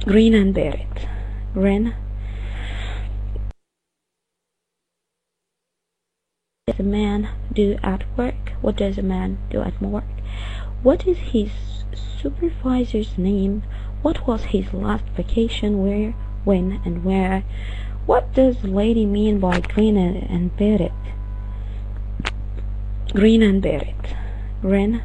Grin and bear it. Grin. What does a man do at work? What does a man do at work? What is his supervisor's name? What was his last vacation? Where, when, and where? What does the lady mean by grin and bear it? Grin and bear it. Grin.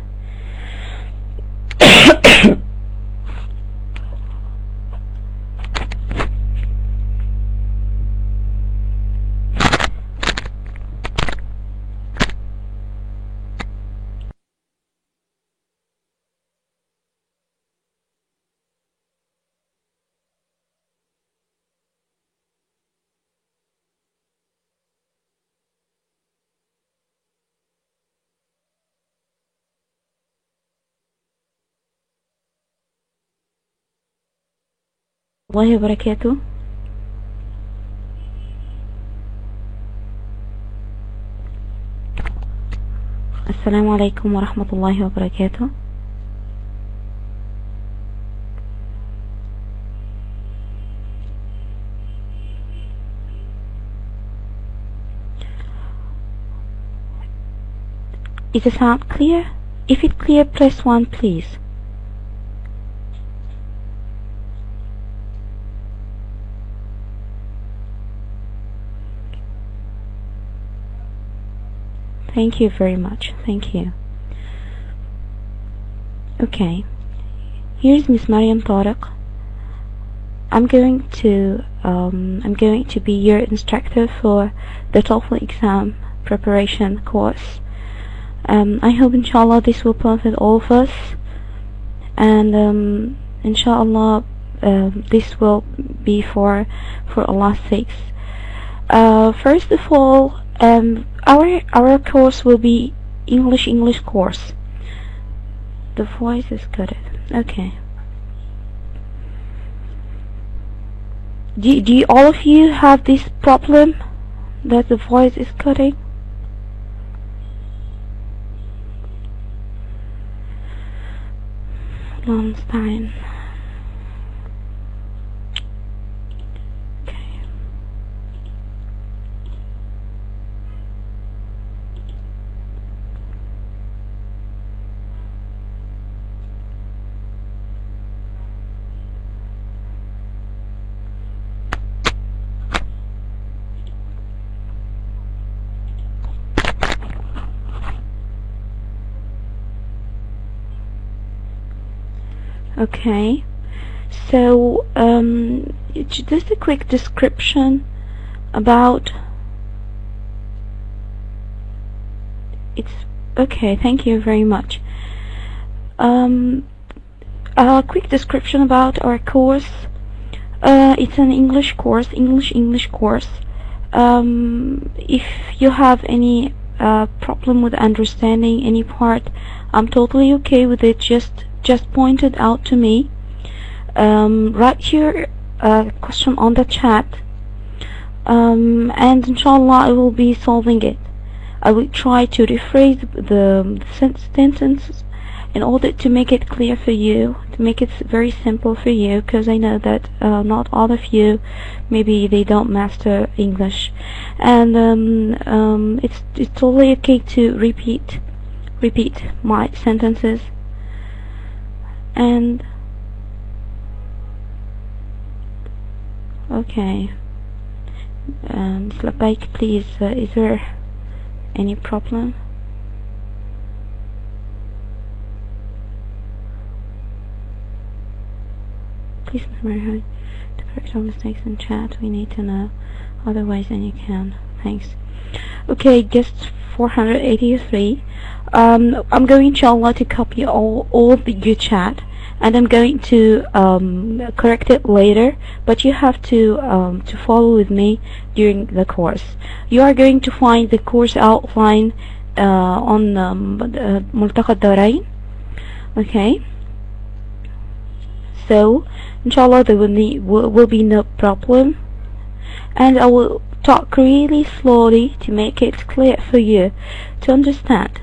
الله وبركاته. السلام عليكم ورحمة الله وبركاته. Is the sound clear? If it's clear, press 1 please. Thank you very much. Thank you. Okay. Here's Miss Mariam Tariq. I'm going to be your instructor for the TOEFL exam preparation course. I hope inshallah this will benefit all of us, and inshallah this will be for Allah's sakes. First of all, our course will be English course. The voice is good. Okay. Do all of you have this problem that the voice is cutting? Einstein. Okay. Okay, so just a quick description about it's okay. Thank you very much. A quick description about our course. It's an English course, English course. If you have any problem with understanding any part, I'm totally okay with it. Just point it out to me. Write your question on the chat, and inshallah I will be solving it. I will try to rephrase the sentences in order to make it clear for you, to make it very simple for you, because I know that not all of you, maybe they don't master English, and it's totally okay to repeat my sentences. And okay, Labbaik, please, is there any problem? Please remember to correct all mistakes in chat. We need to know, otherwise then you can. Thanks. Okay, guest 483. I'm going inshallah to copy all of your chat, and I'm going to correct it later, but you have to follow with me during the course. You are going to find the course outline on Multaqa Darain. Okay, so inshallah there will be no problem, and I will talk really slowly to make it clear for you to understand.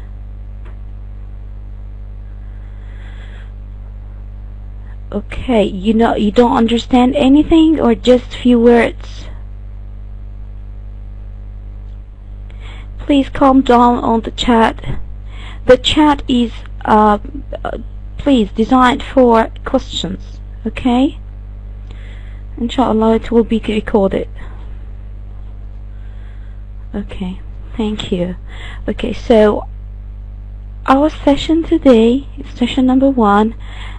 Okay, you don't understand anything or just few words? Please calm down on the chat. The chat is please designed for questions, okay? Inshallah it will be recorded. Okay, thank you. Okay, so our session today is session number 1,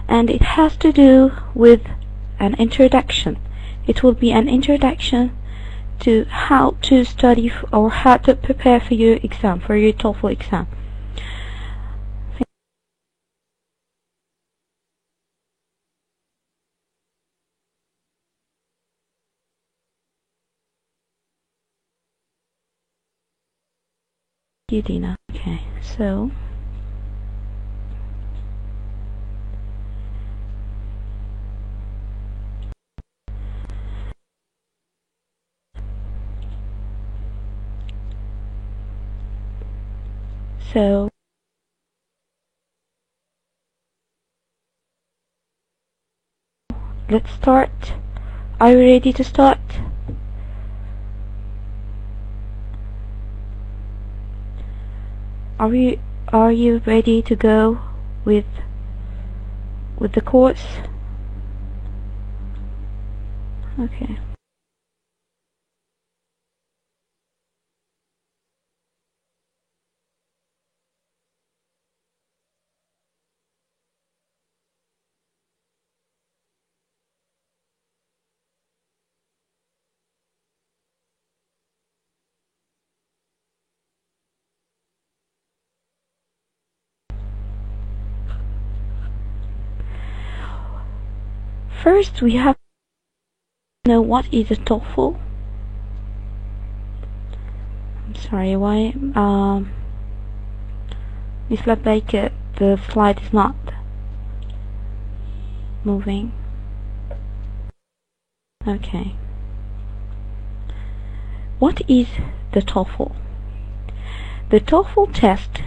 and it has to do with an introduction. It will be an introduction to how to study or how to prepare for your exam, for your TOEFL exam. You, Dina. Okay, so let's start. Are you ready to start? Are you ready to go with the course? Okay. First, we have to know what is a TOEFL. I'm sorry, why Miss Labbaika, the slide is not moving. Okay. What is the TOEFL? The TOEFL test,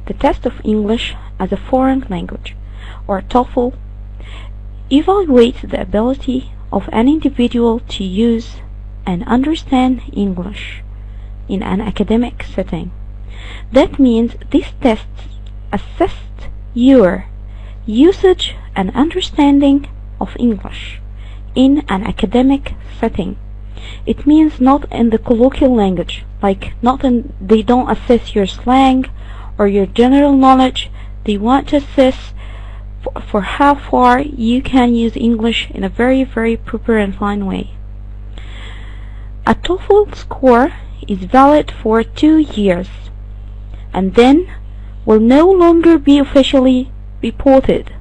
the test of English as a foreign language, or TOEFL, evaluates the ability of an individual to use and understand English in an academic setting. That means these tests assess your usage and understanding of English in an academic setting. It means not in the colloquial language, like they don't assess your slang or your general knowledge. They want to assess for how far you can use English in a very, very proper and fine way. A TOEFL score is valid for 2 years and then will no longer be officially reported.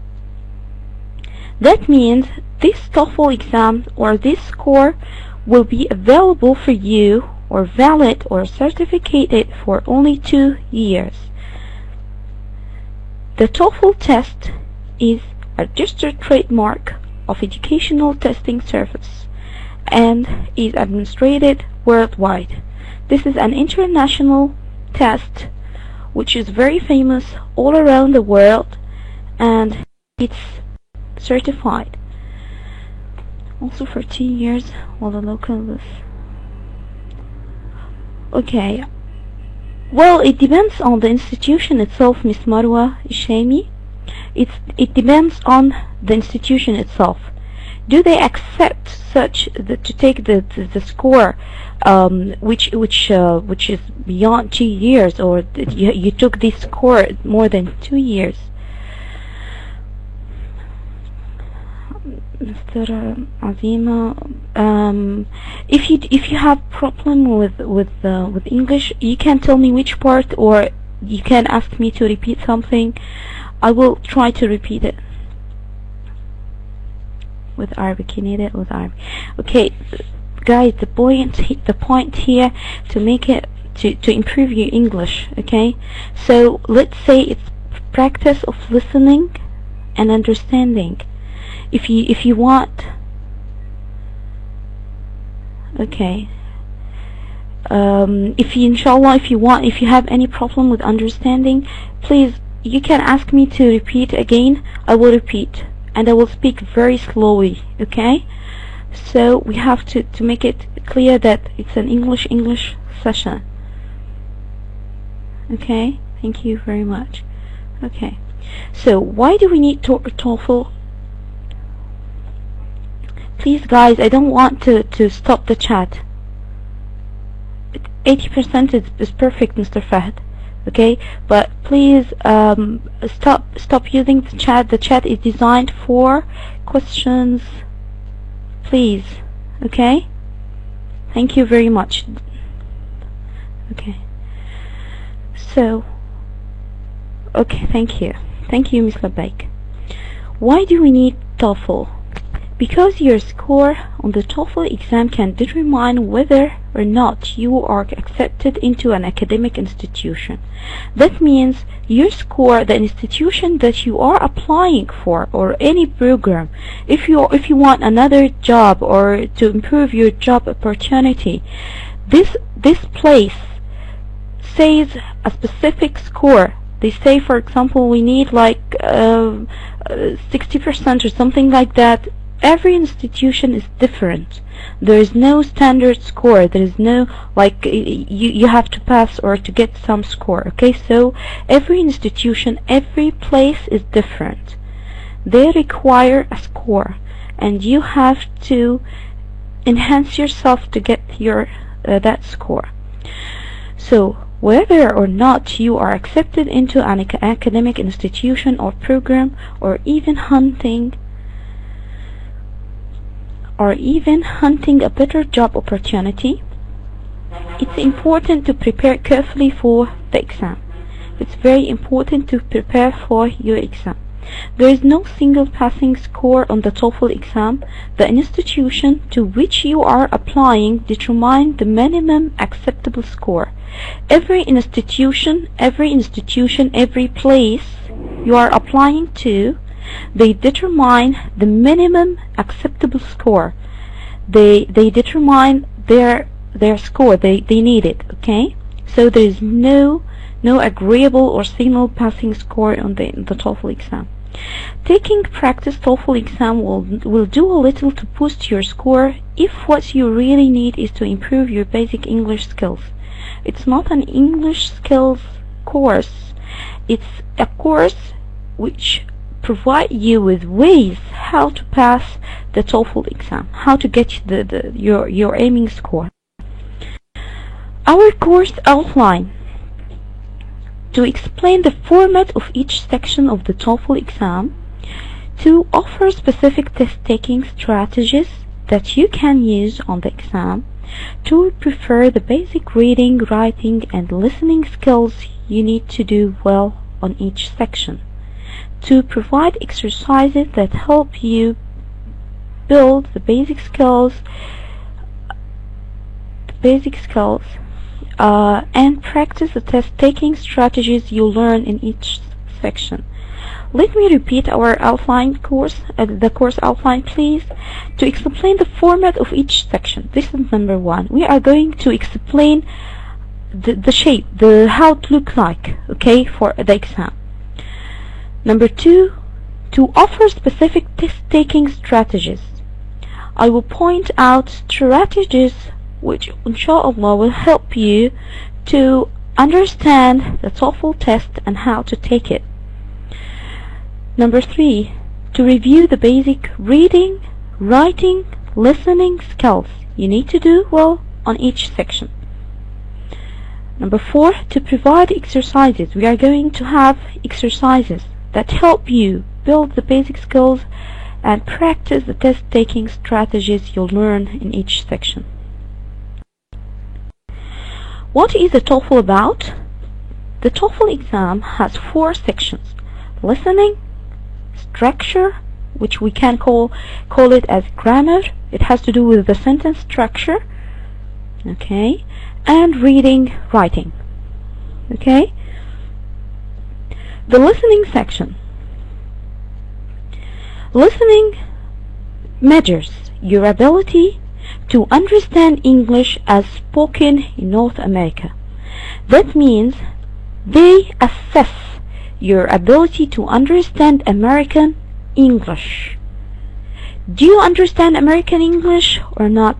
That means this TOEFL exam or this score will be available for you or valid or certificated for only 2 years. The TOEFL test is a registered trademark of Educational Testing Service and is administered worldwide. This is an international test which is very famous all around the world, and it's certified also for 2 years while the local. Okay, well, it depends on the institution itself, Miss Marwa Ishami. It depends on the institution itself. Do they accept to take the score which is beyond 2 years, or you took this score more than 2 years? Mr. Azima, if you have problem with English, you can tell me which part, or you can ask me to repeat something. I will try to repeat it with Arabic. You need it with Arabic. Okay, guys, the point here to make it to improve your English. Okay, so let's say it's practice of listening and understanding. If you want, okay. If you have any problem with understanding, please, you can ask me to repeat again. I will repeat. and I will speak very slowly, okay? So we have to make it clear that it's an English session. Okay, thank you very much. Okay, so why do we need TOEFL? Please guys, I don't want to stop the chat. 80% is perfect, Mr. Fahd. Okay, but please stop using the chat. The chat is designed for questions. Please, okay? Thank you very much. Okay. So, okay, thank you, Ms. Labaik. Why do we need TOEFL? Because your score on the TOEFL exam can determine whether or not you are accepted into an academic institution. That means your score, the institution that you are applying for, or any program, if you want another job or to improve your job opportunity, this place says a specific score. They say, for example, we need like 60% or something like that. Every institution is different. There is no standard score. There is no like you have to pass or to get some score. Okay, so every institution, every place is different. They require a score, and you have to enhance yourself to get your that score. So whether or not you are accepted into an academic institution or program, or even hunting a better job opportunity, it's important to prepare carefully for the exam. It's very important to prepare for your exam. There is no single passing score on the TOEFL exam. The institution to which you are applying determines the minimum acceptable score. Every institution, every place you are applying to, they determine the minimum acceptable score. They determine their score. They need it. Okay, so there is no agreeable or single passing score on the TOEFL exam. Taking practice TOEFL exam will do a little to boost your score if what you really need is to improve your basic English skills. It's not an English skills course. It's a course which provide you with ways how to pass the TOEFL exam, how to get your aiming score. Our course outline to explain the format of each section of the TOEFL exam, to offer specific test-taking strategies that you can use on the exam, to prefer the basic reading, writing, and listening skills you need to do well on each section, to provide exercises that help you build the basic skills, and practice the test-taking strategies you learn in each section. Let me repeat our outline course, the course outline, please, to explain the format of each section. This is number one. We are going to explain the shape, how it looks like, okay, for the exam. Number two, to offer specific test-taking strategies. I will point out strategies which, inshallah, will help you to understand the TOEFL test and how to take it. Number three, to review the basic reading, writing, listening skills you need to do well on each section. Number four, to provide exercises. We are going to have exercises that help you build the basic skills and practice the test-taking strategies you'll learn in each section. What is the TOEFL about? The TOEFL exam has 4 sections: listening, structure, which we can call it as grammar. It has to do with the sentence structure, okay, and reading, writing, okay. The listening section. Listening measures your ability to understand English as spoken in North America. That means they assess your ability to understand American English. Do you understand American English or not?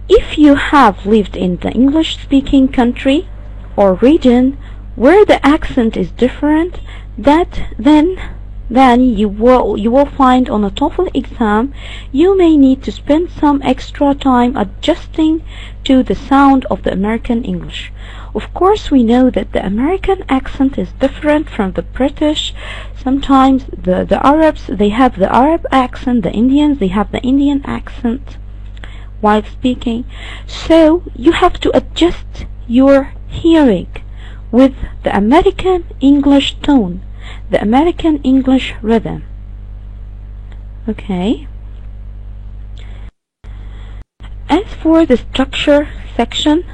If you have lived in the English-speaking country or region where the accent is different, then you will find on a TOEFL exam you may need to spend some extra time adjusting to the sound of the American English. Of course, we know that the American accent is different from the British. Sometimes the Arabs, they have the Arab accent, the Indians, they have the Indian accent while speaking. So you have to adjust your hearing with the American English tone, the American English rhythm. Okay. As for the structure section,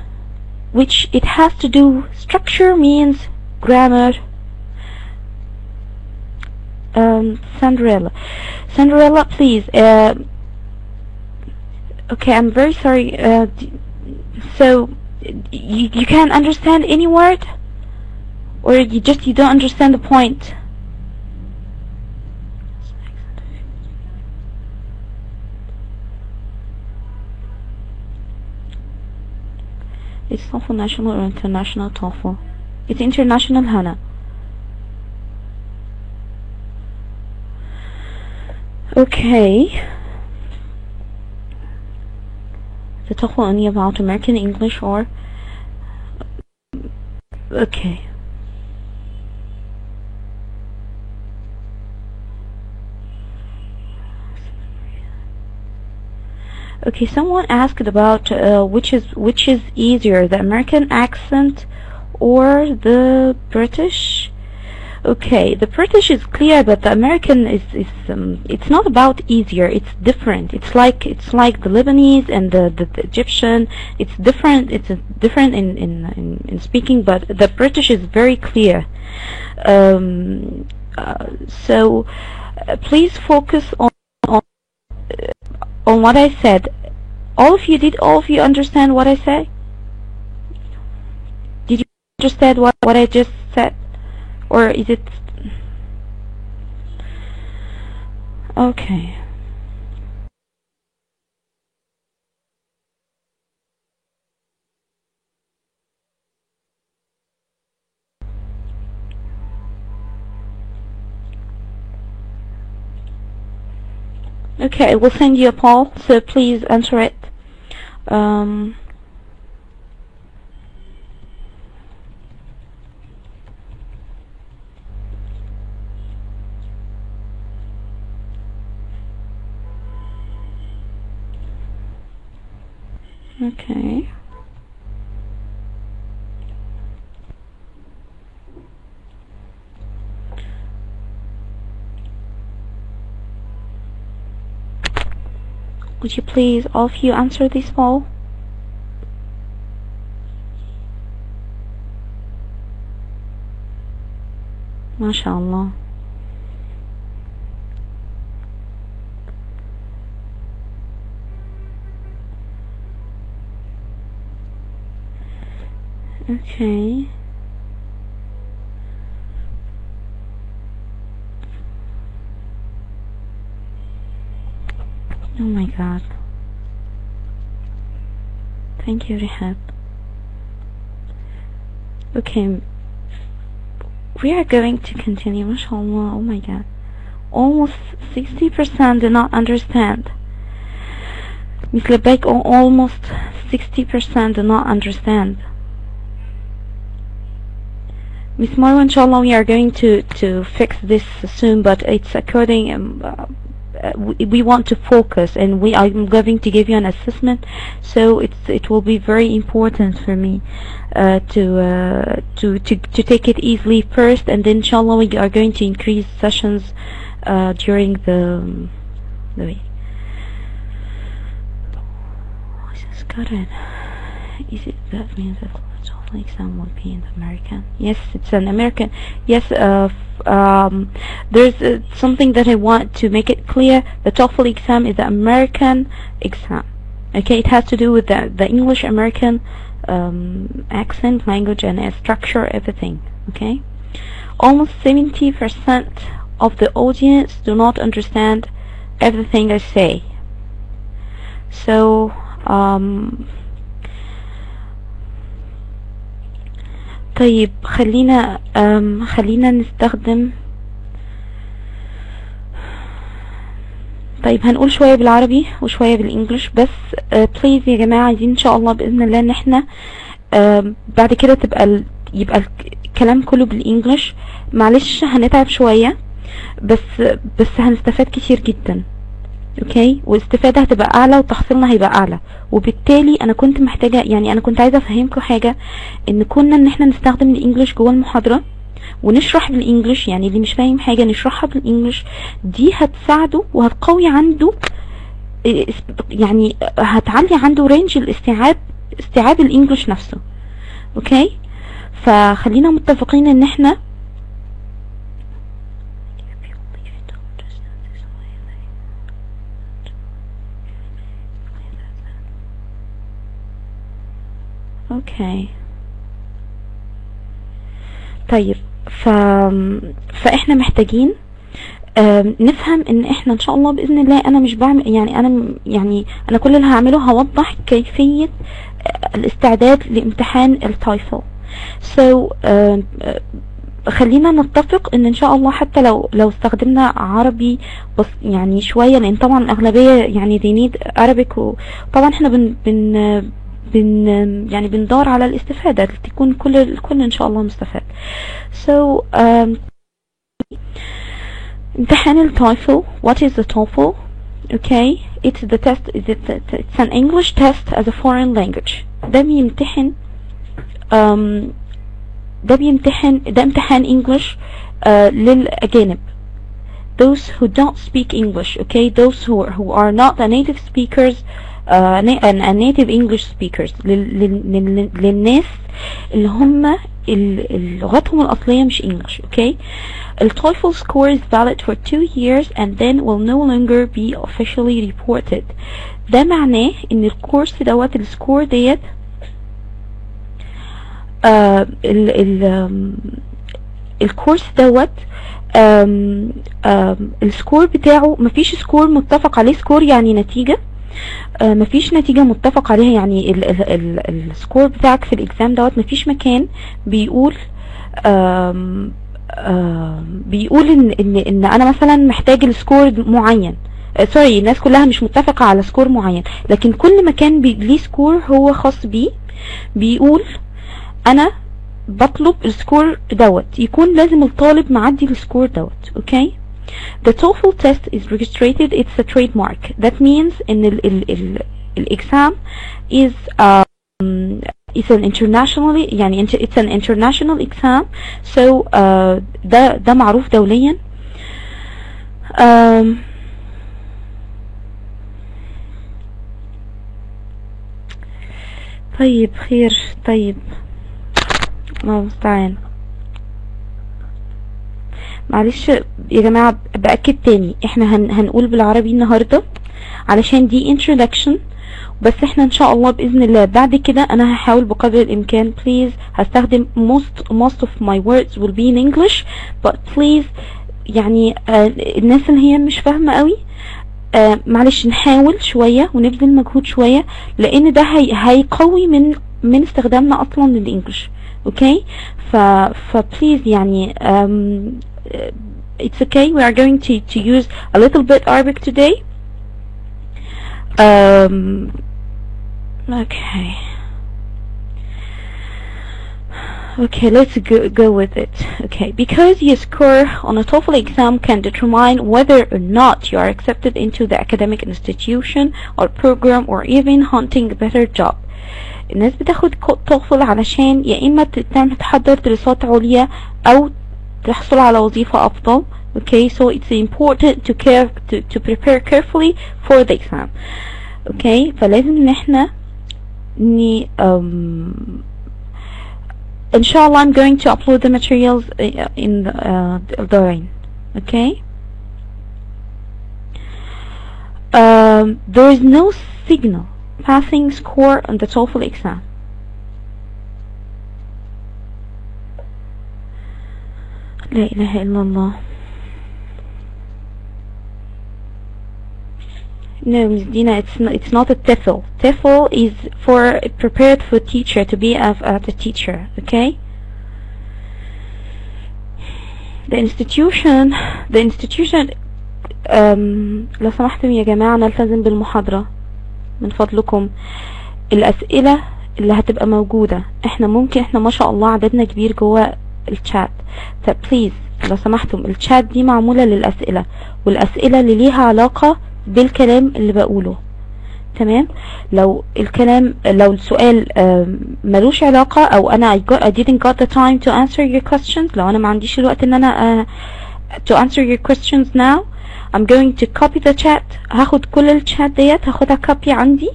which it has to do, structure means grammar. Cinderella, please. Okay, I'm very sorry. So you can't understand any word, or you don't understand the point? It's TOEFL national or international TOEFL? It's international, Hannah. Okay. The TOEFL only about American English or... Okay. Okay, someone asked about which is easier, the American accent or the British. Okay, the British is clear, but the American is it's not about easier. It's different. It's like the Lebanese and the Egyptian. It's different. It's different in speaking, but the British is very clear. So please focus on what I said. All of you understand what I say? Did you understand what I just said? Or is it... Okay. Okay, I will send you a poll, so please answer it. Okay. Would you please, all of you, answer this poll? MashaAllah. Okay. Oh my God. Thank you, Rehab. Okay. We are going to continue, mashallah. Oh my God. Almost 60% do not understand. Miss Lebek, almost 60% do not understand. Miss Marwa, inshallah, we are going to fix this soon, but it's according... we want to focus, and I'm going to give you an assessment, so it will be very important for me to take it easily first, and then inshallah we are going to increase sessions during the week. Got it. Is it that means that the TOEFL exam will be in American? Yes, it's an American. Yes, there's something that I want to make it clear. The TOEFL exam is the American exam. Okay, it has to do with the English American accent, language, and structure, everything. Okay, almost 70% of the audience do not understand everything I say. So طيب خلينا نستخدم. طيب هنقول شوية بالعربي وشوية بالانجلش بس. بليز يا جماعة، عايزين ان شاء الله بإذن الله ان احنا بعد كده يبقى الكلام كله بالانجلش. معلش هنتعب شوية بس هنستفاد كتير جدا. اوكي، والاستفادة هتبقى اعلى وتحصيلنا هيبقى اعلى. وبالتالي انا كنت محتاجة، يعني انا كنت عايزة افهمكم حاجة، ان احنا نستخدم الانجليش جوه المحاضرة ونشرح بالانجليش. يعني اللي مش فاهم حاجة نشرحها بالانجليش، دي هتساعده وهتقوي عنده، يعني هتعلي عنده رينج استيعاب الانجليش نفسه. اوكي، فخلينا متفقين ان احنا اوكي. طيب فاحنا محتاجين نفهم ان احنا ان شاء الله باذن الله، انا مش بعمل انا كل اللي هعمله هوضح كيفية الاستعداد لامتحان التويفل. خلينا نتفق ان شاء الله حتى لو استخدمنا عربي بس يعني شوية، لان طبعا الاغلبية يعني they need Arabic، وطبعا احنا بندور على الاستفادة تكون الكل ان شاء الله مستفاد. امتحان التويفل. What is the TOEFL? Okay, it's the test. It's an English test as a foreign language. ده امتحان English للأجانب. Those who don't speak English. Okay, those who are not the native speakers, native English speakers. للناس اللي هم لغتهم الأصلية مش English. Okay, the TOEFL score is valid for 2 years and then will no longer be officially reported. ده معناه ان الكورس السكور ديت الكورس السكور بتاعه مفيش سكور متفق عليه. سكور يعني نتيجة، مفيش نتيجة متفق عليها. يعني السكور بتاعك في الاكزام مفيش مكان بيقول ان انا مثلا محتاج السكور معين. سوري، الناس كلها مش متفقة على سكور معين، لكن كل مكان ليه سكور هو خاص بيه. بيقول انا بطلب السكور يكون لازم الطالب معدي السكور اوكي. The TOEFL test is registered. It's a trademark. That means ان الexam is it's an internationally يعني it's an international exam. So ده معروف دوليا. طيب خير. طيب الله المستعان. معلش يا جماعة بأكد تاني، احنا هنقول بالعربي النهاردة علشان دي introduction بس. احنا ان شاء الله بإذن الله بعد كده انا هحاول بقدر الامكان please هستخدم most of my words will be in English, but please يعني الناس اللي هي مش فاهمة قوي معلش نحاول شوية ونبذل مجهود شوية، لان ده هيقوي من استخدامنا اصلا للانجليش. اوكي، please يعني it's okay, we are going to use a little bit Arabic today. Okay, let's go with it. Okay, because your score on a TOEFL exam can determine whether or not you are accepted into the academic institution or program or even hunting a better job. الناس بتاخد TOEFL علشان يا اما تحضر دراسات عليا او تحصل على وظيفة افضل. Okay, so it's important to prepare carefully for the exam. Okay, فلازم ان احنا inshallah I'm going to upload the materials in the line. Okay, there is no signal passing score on the TOEFL exam. لا إله إلا الله. No, Miss Dina, it's not a TEFL. TEFL is prepared for teacher to be a teacher, okay? The institution لو سمحتم يا جماعة نلتزم بالمحاضرة من فضلكم. الأسئلة اللي هتبقى موجودة احنا ما شاء الله عددنا كبير جوه الشات، فبليز لو سمحتم الشات دي معمولة للأسئلة، والأسئلة اللي ليها علاقة بالكلام اللي بقوله، تمام؟ لو السؤال ملوش علاقة او انا I didn't got the time to answer your questions، لو انا ما عنديش الوقت ان انا to answer your questions now I'm going to copy the chat. هاخد كل الشات ديت هاخدها copy عندي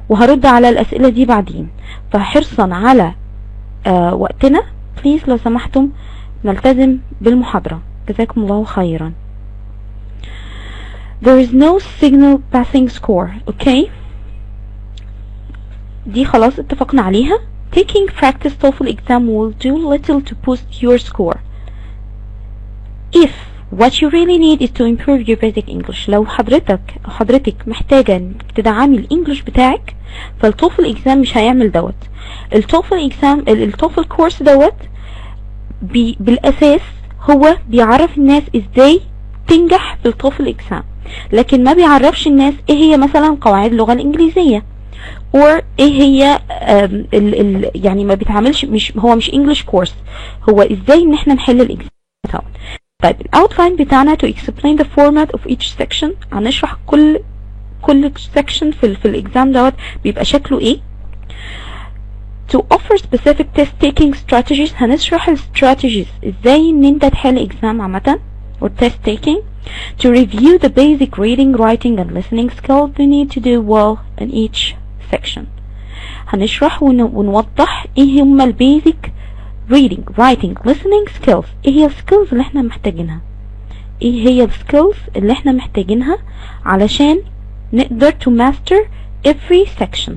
وهرد على الأسئلة دي بعدين. فحرصا على وقتنا please لو سمحتم نلتزم بالمحاضرة. جزاكم الله خيرا. There is no signal passing score. Okay, دي خلاص اتفقنا عليها. Taking practice TOEFL exam will do little to boost your score if what you really need is to improve your basic English. لو حضرتك محتاجة تدعمي الانجليش بتاعك فالتوفل اكزام مش هيعمل دوت. التوفل كورس دوت بالاساس هو بيعرف الناس ازاي تنجح في التوفل اكزام، لكن ما بيعرفش الناس ايه هي مثلا قواعد اللغة الانجليزية or ايه هي يعني ما بيتعملش، هو مش انجليش كورس، هو ازاي ان احنا نحل الاكزام. طيب الاوتلاين بتاعنا to explain the format of each section، هنشرح كل section في الاكزام دوت بيبقى شكله ايه. to offer specific test taking strategies، هنشرح الستراتيجيز ازاي ان انت تحل اكزام عامة or test taking. to review the basic reading, writing and listening skills you need to do well in each section. هنشرح ونوضح ايه هم البيزك reading, writing, listening skills، ايه هي السكيلز اللي احنا محتاجينها، ايه هي السكيلز اللي احنا محتاجينها علشان نقدر to master every section.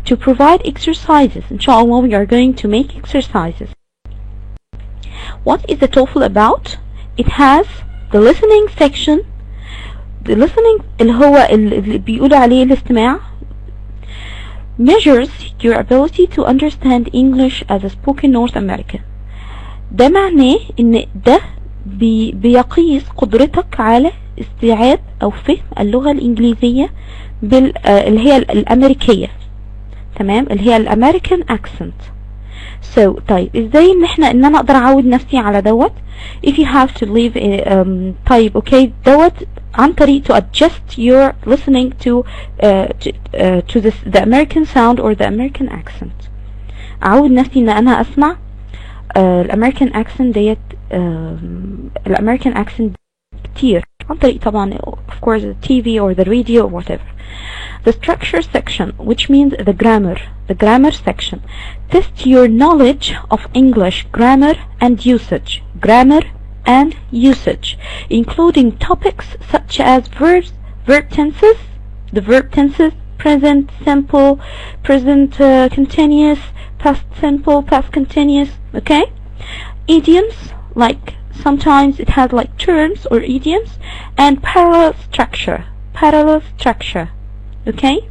to provide exercises، ان شاء الله we are going to make exercises. what is the TOEFL about? it has the listening section. the listening اللي هو اللي بيقولوا عليه الاستماع measures your ability to understand English as a spoken North American. ده معناه ان ده بيقيس قدرتك على استيعاب او فهم اللغة الانجليزية اللي هي الامريكية، تمام، اللي هي الامريكان accent. طيب ازاي ان انا اقدر اعود نفسي على دوت؟ if you have to leave طيب اوكي دوت عن طريق to adjust your listening to the American sound or the American accent. اعود نفسي ان انا اسمع الامريكان accent ديت الامريكان accent كتير عن طريق طبعا of course the TV or the radio or whatever. the structure section, which means the grammar section, test your knowledge of English grammar and usage, including topics such as verbs, verb tenses, the verb tenses, present simple, present continuous, past simple, past continuous, okay? Idioms, like sometimes it has like terms or idioms, and parallel structure, okay?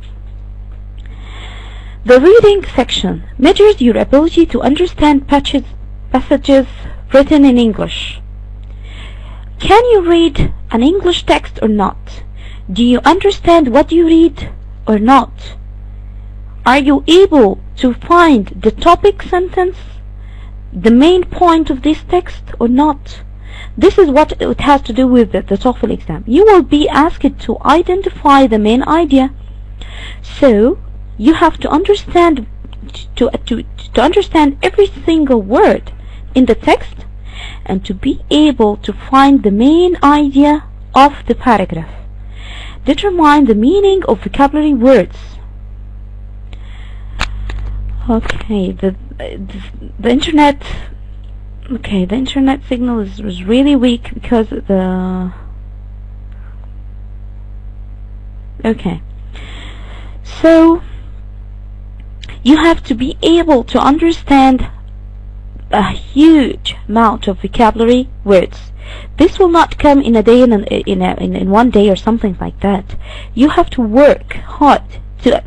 The reading section measures your ability to understand passages written in English. Can you read an English text or not? Do you understand what you read or not? Are you able to find the topic sentence, the main point of this text or not? This is what it has to do with the TOEFL exam. You will be asked to identify the main idea. So you have to understand to understand every single word in the text and to be able to find the main idea of the paragraph. Determine the meaning of vocabulary words. Okay, the internet. Okay, the internet signal was really weak because okay. So you have to be able to understand a huge amount of vocabulary words. This will not come in a day, in one day or something like that. You have to work hard to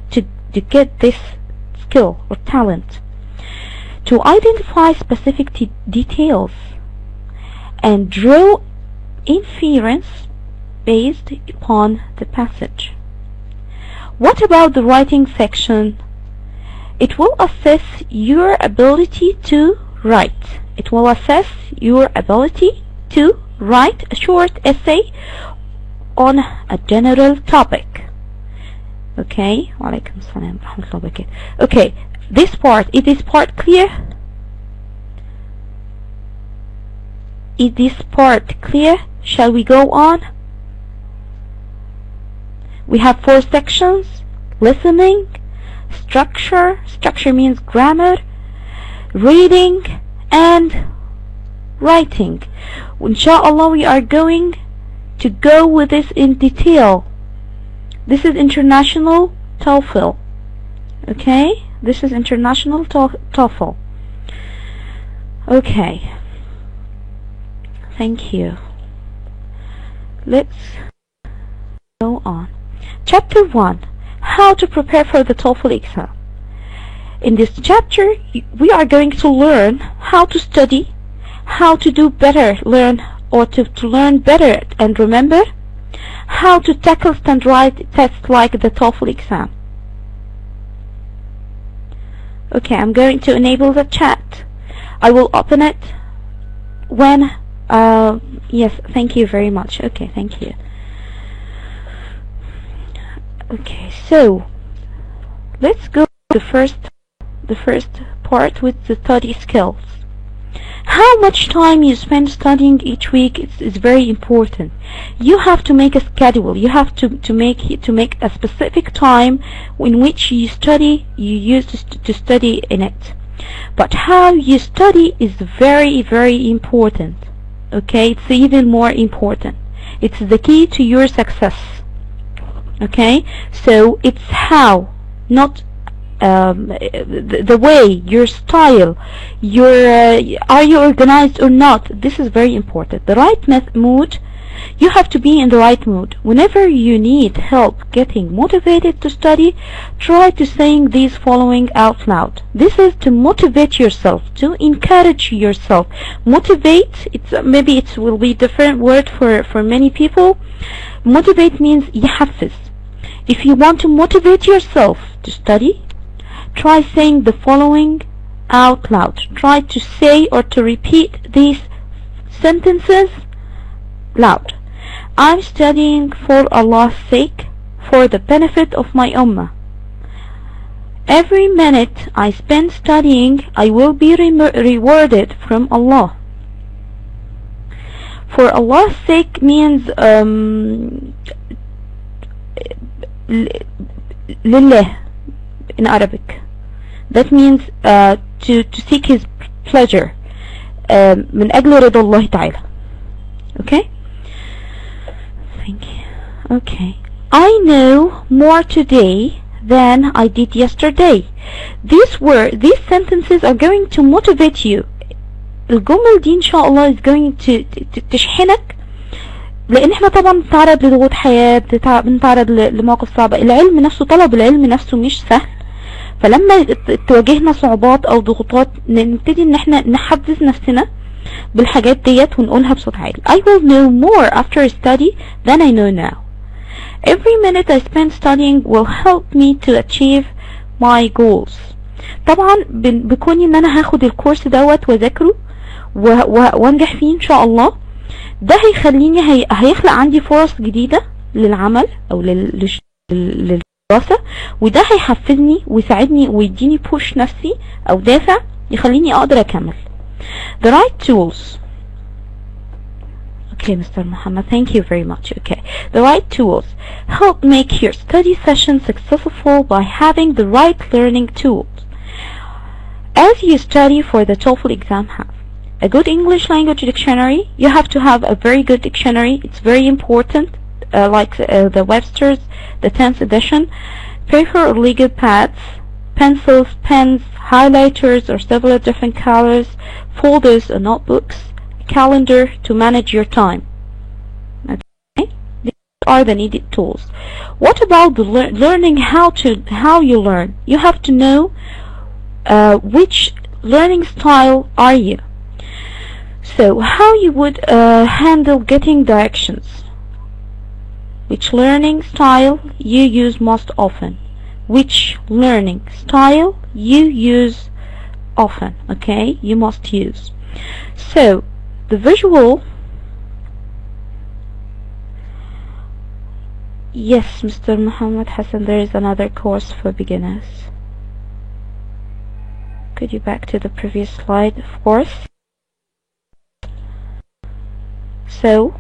get this skill or talent, to identify specific details and draw inference based upon the passage. What about the writing section? It will assess your ability to write. It will assess your ability to write a short essay on a general topic. Okay, Walaikum Salam Rahmatullahi wa Barakatuh. Okay, this part, is this part clear? Is this part clear? Shall we go on? We have 4 sections: listening, structure means grammar, reading, and writing. Inshallah, we are going to go with this in detail. This is international TOEFL. Okay, this is international TOEFL. Okay, thank you. Let's go on. Chapter 1: How to prepare for the TOEFL exam. In this chapter, we are going to learn how to study, how to do better, to learn better and remember, how to tackle standardized tests like the TOEFL exam. Okay, I'm going to enable the chat. I will open it when, yes, thank you very much. Okay, thank you. Okay, so let's go to the first part with the study skills. How much time you spend studying each week is very important. You have to make a schedule. You have to make a specific time in which you study. You use to study in it. But how you study is very, very important. Okay, it's even more important. It's the key to your success. Okay, so it's how, not the way, your style, are you organized or not? This is very important. The right mood, you have to be in the right mood. Whenever you need help getting motivated to study, try to sing these following out loud. This is to motivate yourself, to encourage yourself. Motivate, maybe it will be different word for many people. Motivate means يحفز. If you want to motivate yourself to study, try saying the following out loud. Try to say or to repeat these sentences loud. I'm studying for Allah's sake, for the benefit of my ummah. Every minute I spend studying, I will be rewarded from Allah. For Allah's sake means lillah in Arabic. That means to seek his pleasure. من أجل رضا الله تعالى. Okay? Thank you. Okay. I know more today than I did yesterday. These sentences are going to motivate you. الجمل دي إن شاء الله is going to تشحنك، لأن احنا طبعا بنتعرض لضغوط حياة، بنتعرض لمواقف صعبة. العلم نفسه، طلب العلم نفسه مش سهل. فلما تواجهنا صعوبات أو ضغوطات نبتدي إن احنا نحفز نفسنا بالحاجات ديت ونقولها بصوت عالي. I will know more after study than I know now. Every minute I spend studying will help me to achieve my goals. طبعا بكوني ان انا هاخد الكورس دوت واذاكره وانجح فيه ان شاء الله، ده هيخليني هيخلق عندي فرص جديدة للعمل او للدراسة، وده هيحفزني ويساعدني ويديني بوش نفسي او دافع يخليني اقدر اكمل. The right tools. Okay, Mr. Muhammad, thank you very much. Okay, the right tools help make your study session successful by having the right learning tools. As you study for the TOEFL exam, have a good English language dictionary. You have to have a very good dictionary. It's very important, like the Webster's, the 10th edition. Paper or legal pads, pencils, pens, highlighters or several different colors, folders or notebooks, calendar to manage your time. Okay, these are the needed tools. What about the learning? How you learn? You have to know which learning style are you. So how you would handle getting directions? Which learning style you use most often? Which learning style you use often? Okay, you must use. So the visual. Yes, Mr. Muhammad Hassan, there is another course for beginners. Could you back to the previous slide, of course? So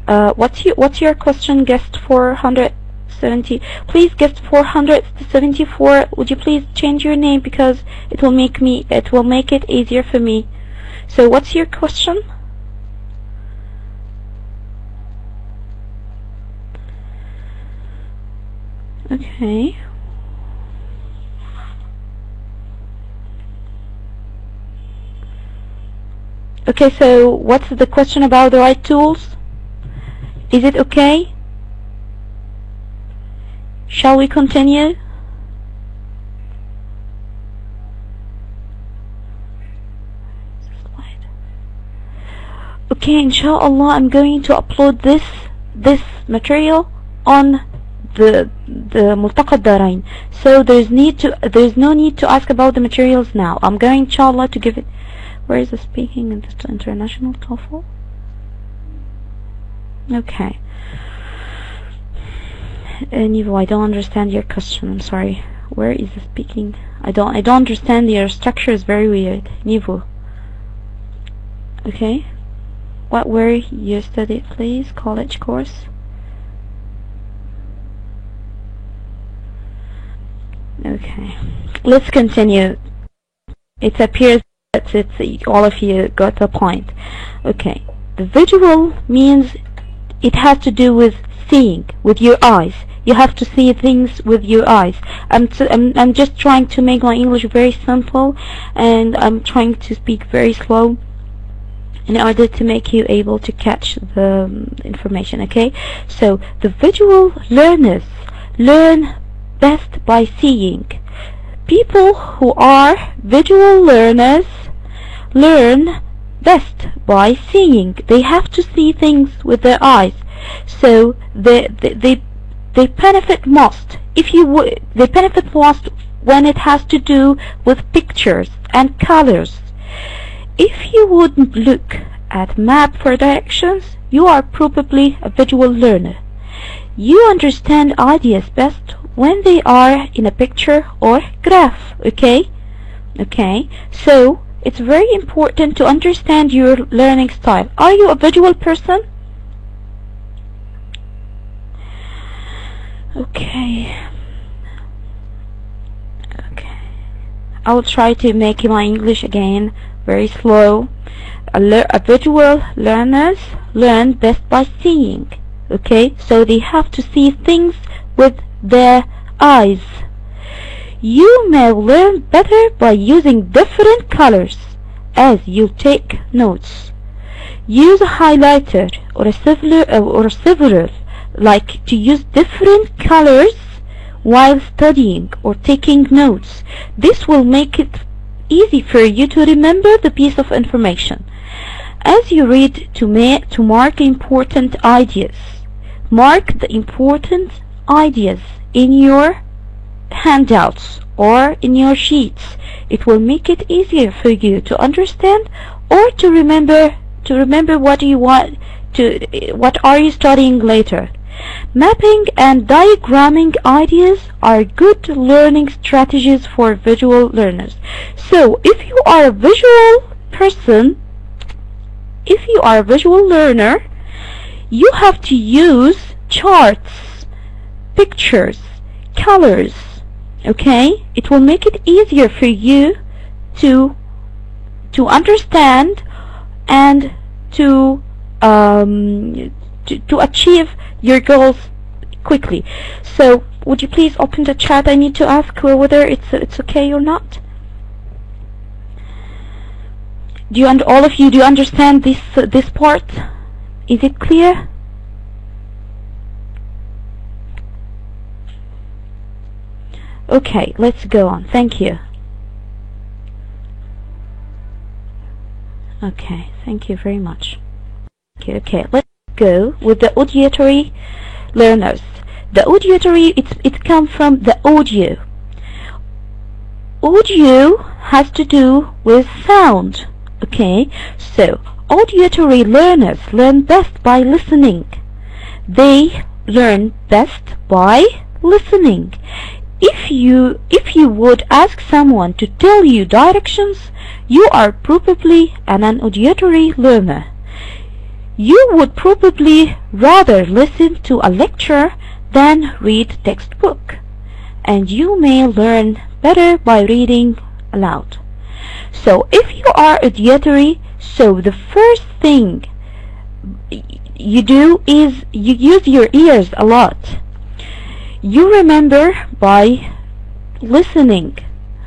what's your question, guest 470? Please, guest 474, would you please change your name, because it will make it easier for me. So what's your question? Okay. Okay, so what's the question about the right tools? Is it okay? Shall we continue? Okay, inshallah, I'm going to upload this material on the Multaqa Darain. So there's no need to ask about the materials now. I'm going, inshallah, to give it. Where is the speaking in the international TOEFL? Okay. Nivo, I don't understand your question. I'm sorry. Where is the speaking? I don't understand. Your structure is very weird. Nivo. Okay. Where you studied, please? College course. Okay. Let's continue. It appears that all of you got the point. Okay. The visual means it has to do with seeing with your eyes. You have to see things with your eyes. I'm just trying to make my English very simple, and I'm trying to speak very slow in order to make you able to catch the information. Okay, so the visual learners learn best by seeing. People who are visual learners learn best by seeing. They have to see things with their eyes, so they benefit most. They benefit most when it has to do with pictures and colors. If you wouldn't look at map for directions, you are probably a visual learner. You understand ideas best when they are in a picture or graph. Okay? Okay, so it's very important to understand your learning style. Are you a visual person? Okay. Okay. I will try to make my English again very slow. A visual learners learn best by seeing. Okay, so they have to see things with their eyes. You may learn better by using different colors as you take notes. Use a highlighter or several, like to use different colors while studying or taking notes. This will make it easy for you to remember the piece of information. As you read, to mark important ideas. Mark the important ideas in your handouts or in your sheets. It will make it easier for you to understand or to remember what you want to, what are you studying later. Mapping and diagramming ideas are good learning strategies for visual learners. So if you are a visual person, if you are a visual learner, you have to use charts, pictures, colors. Okay, it will make it easier for you to understand and to achieve your goals quickly. So would you please open the chat? I need to ask whether it's okay or not. all of you, do you understand this part? Is it clear? Okay, let's go on. Thank you. Okay, thank you very much. Okay, let's go with the auditory learners. The auditory, it comes from the audio. Audio has to do with sound. Okay, so auditory learners learn best by listening. They learn best by listening. If you would ask someone to tell you directions, you are probably an auditory learner. You would probably rather listen to a lecture than read textbook, and you may learn better by reading aloud. So if you are auditory, so the first thing you do is you use your ears a lot. You remember by listening.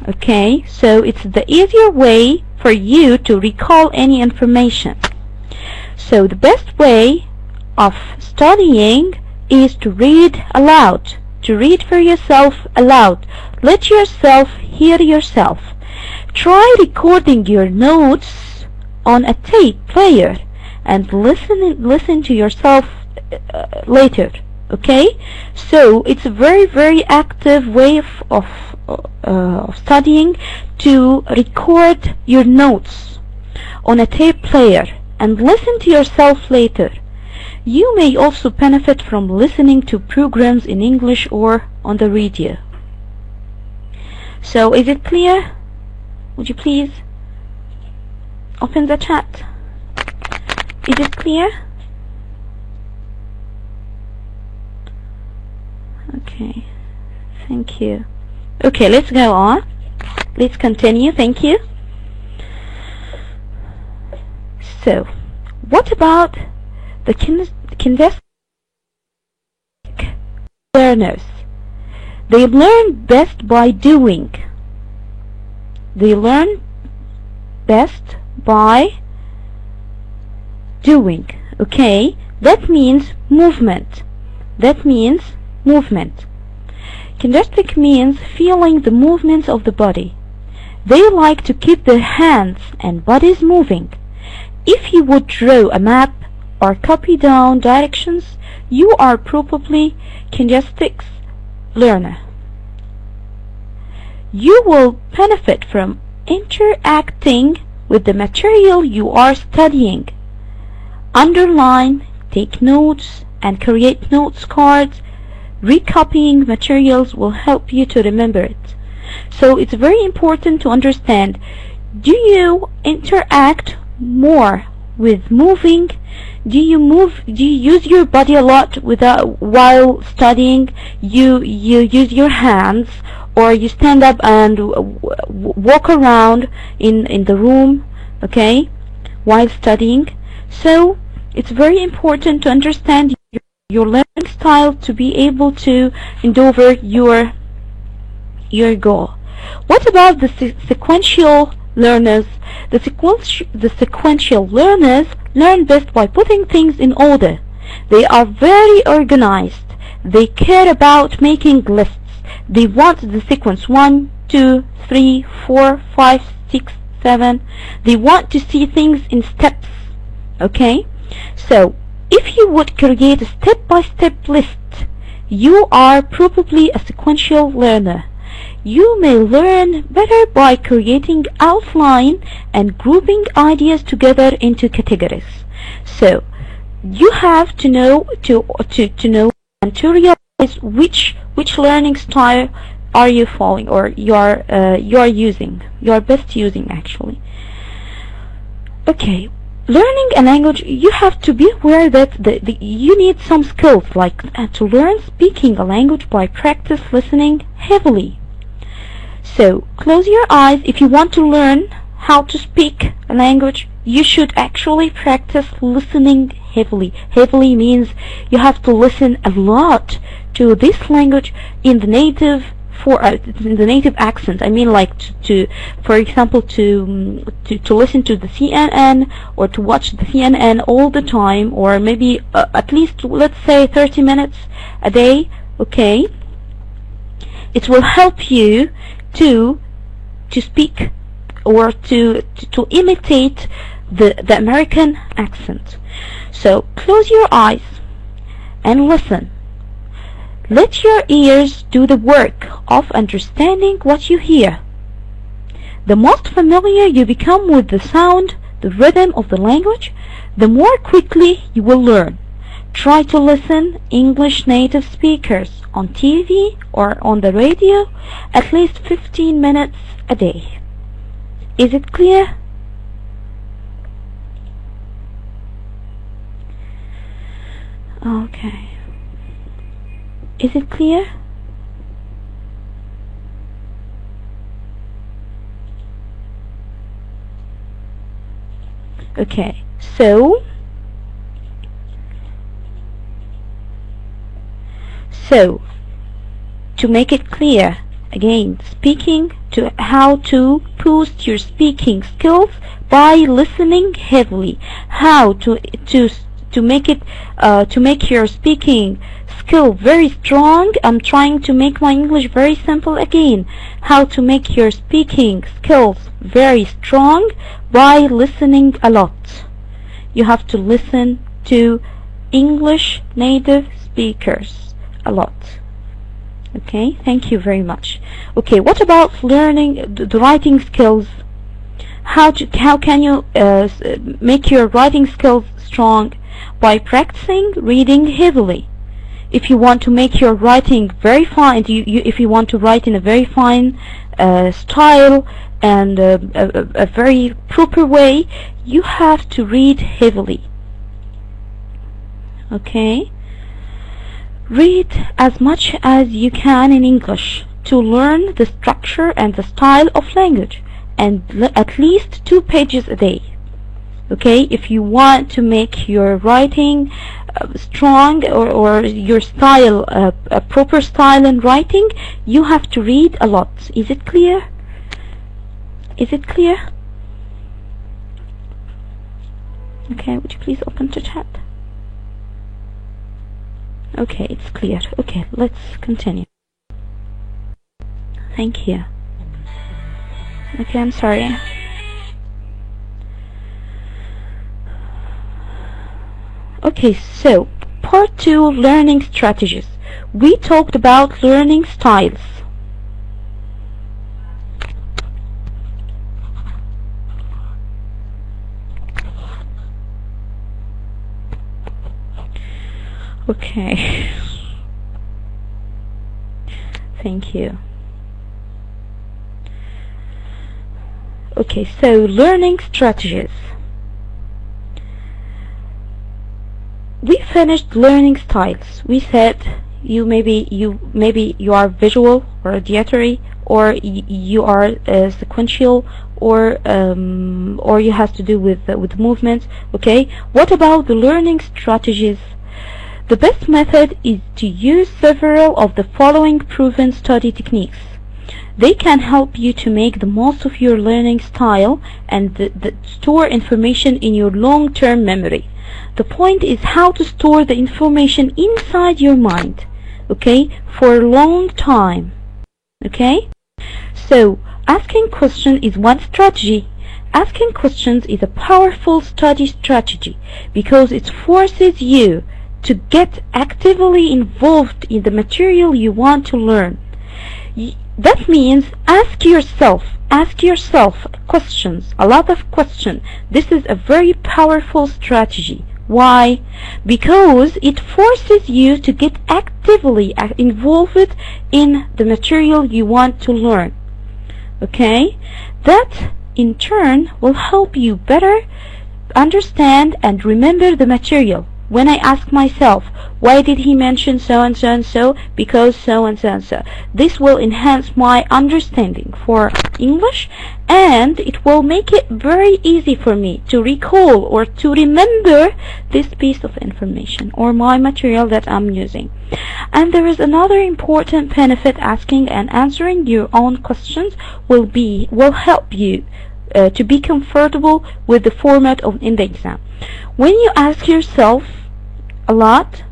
Okay, so it's the easier way for you to recall any information. So the best way of studying is to read aloud, to read for yourself aloud. Let yourself hear yourself. Try recording your notes on a tape player and listen to yourself later. Okay, so it's a very active way of studying, to record your notes on a tape player and listen to yourself later. You may also benefit from listening to programs in English or on the radio. So is it clear? Would you please open the chat? Is it clear? Okay, thank you. Okay, let's go on. Let's continue. Thank you. So, what about the kinesthetic learners? They learn best by doing. They learn best by doing. Okay, that means movement. That means movement. Kinesthetic means feeling the movements of the body. They like to keep their hands and bodies moving. If you would draw a map or copy down directions, you are probably kinesthetic learner. You will benefit from interacting with the material you are studying. Underline, take notes, and create notes cards. Recopying materials will help you to remember it. So it's very important to understand, do you interact more with moving? Do you use your body a lot while studying? You use your hands, or you stand up and walk around in the room, okay, while studying? So it's very important to understand your learning style to be able to endeavor your goal. What about the sequential learners? The sequential learners learn best by putting things in order. They are very organized. They care about making lists. They want the sequence 1, 2, 3, 4, 5, 6, 7. They want to see things in steps. Okay? So if you would create a step-by-step list, you are probably a sequential learner. You may learn better by creating outline and grouping ideas together into categories. So you have to know to know and to realize which learning style are you following, or you are using, you are best using actually. Okay. Learning a language, you have to be aware that you need some skills, like to learn speaking a language by practice listening heavily. So close your eyes. If you want to learn how to speak a language, you should actually practice listening heavily. Heavily means you have to listen a lot to this language in the native for the native accent. I mean, like for example, to listen to the CNN or to watch the CNN all the time, or maybe at least, let's say, 30 minutes a day. Okay, it will help you to speak or to imitate the American accent. So close your eyes and listen. Let your ears do the work of understanding what you hear. The most familiar you become with the sound, the rhythm of the language, the more quickly you will learn. Try to listen English native speakers on TV or on the radio at least 15 minutes a day. Is it clear? Okay. Is it clear? Okay, so to make it clear, again, how to boost your speaking skills by listening heavily. How to make your speaking skill very strong. I'm trying to make my English very simple again. How to make your speaking skills very strong by listening a lot. You have to listen to English native speakers a lot. Okay, thank you very much. Okay, what about learning the writing skills? How can you make your writing skills strong? By practicing reading heavily. If you want to make your writing very fine, if you want to write in a very fine style and a very proper way, you have to read heavily. Okay? Read as much as you can in English to learn the structure and the style of language, and at least 2 pages a day. Okay, if you want to make your writing strong, or your style a proper style in writing, you have to read a lot. Is it clear? Is it clear? Okay, would you please open the chat? Okay, it's clear. Okay, let's continue. Thank you. Okay, I'm sorry. Okay, so part 2, learning strategies. We talked about learning styles. Okay. Thank you. Okay, so learning strategies. We finished learning styles. We said maybe you are visual or auditory, or you are sequential, or you have to do with movements. Okay, what about the learning strategies? The best method is to use several of the following proven study techniques. They can help you to make the most of your learning style and store information in your long-term memory. The point is how to store the information inside your mind, okay, for a long time. Okay, so asking questions is one strategy. Asking questions is a powerful study strategy because it forces you to get actively involved in the material you want to learn. That means ask yourself questions, a lot of questions. This is a very powerful strategy. Why? Because it forces you to get actively involved in the material you want to learn. Okay? That in turn will help you better understand and remember the material. when I ask myself, why did he mention so and so and so? Because so and so and so. This will enhance my understanding for English, and it will make it very easy for me to recall or to remember this piece of information or my material that I'm using. And there is another important benefit. Asking and answering your own questions will help you to be comfortable with the format of in the exam. When you ask yourself a lot,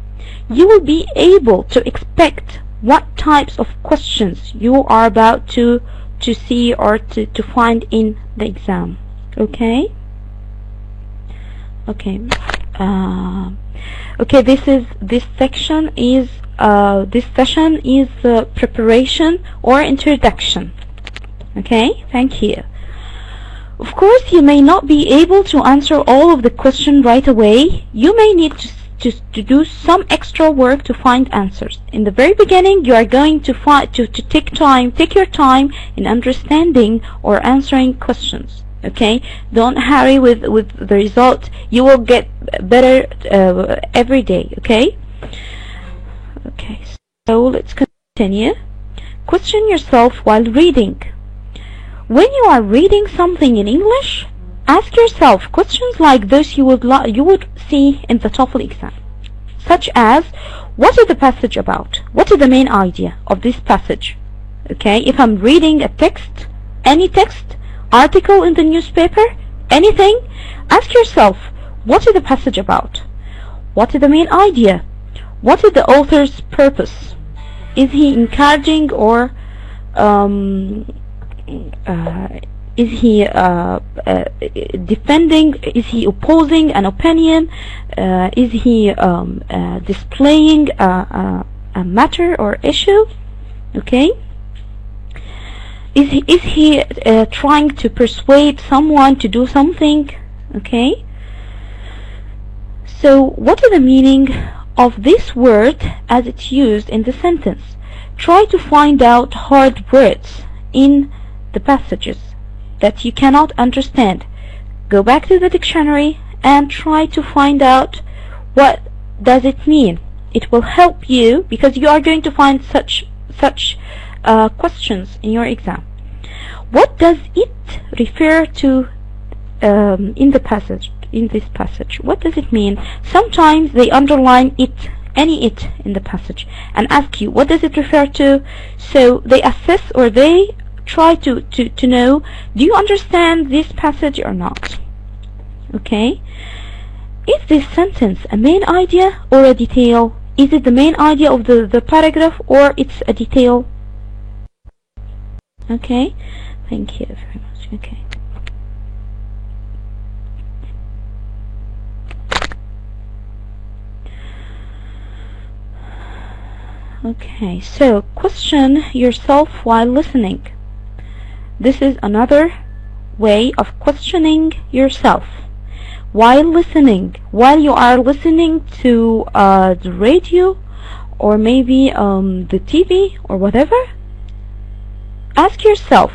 you will be able to expect what types of questions you are about to see or to find in the exam. Okay? Okay. Okay, this session is preparation or introduction. Okay, thank you. Of course, you may not be able to answer all of the question right away. You may need to do some extra work to find answers. In the very beginning, you are going to take your time in understanding or answering questions. Okay, don't hurry with the result. You will get better every day. Okay. Okay, so let's continue. Question yourself while reading. When you are reading something in English, ask yourself questions like this you would see in the TOEFL exam, such as, what is the passage about? What is the main idea of this passage? Okay, if I'm reading a text, any text, article in the newspaper, anything, ask yourself, what is the passage about? What is the main idea? What is the author's purpose? Is he encouraging or is he defending? Is he opposing an opinion? Is he displaying a matter or issue? Okay. Is he trying to persuade someone to do something? Okay. So what is the meaning of this word as it's used in the sentence? Try to find out hard words in the passages that you cannot understand. Go back to the dictionary and try to find out what does it mean. It will help you because you are going to find such questions in your exam. What does it refer to in the passage? In this passage, what does it mean? Sometimes they underline it, any it in the passage, and ask you what does it refer to. So they assess or they try to know, do you understand this passage or not? Okay. Is this sentence a main idea or a detail? Is it the main idea of the paragraph or it's a detail? Okay. Thank you very much. Okay. Okay, so question yourself while listening. This is another way of questioning yourself while listening. While you are listening to the radio or maybe the TV or whatever, ask yourself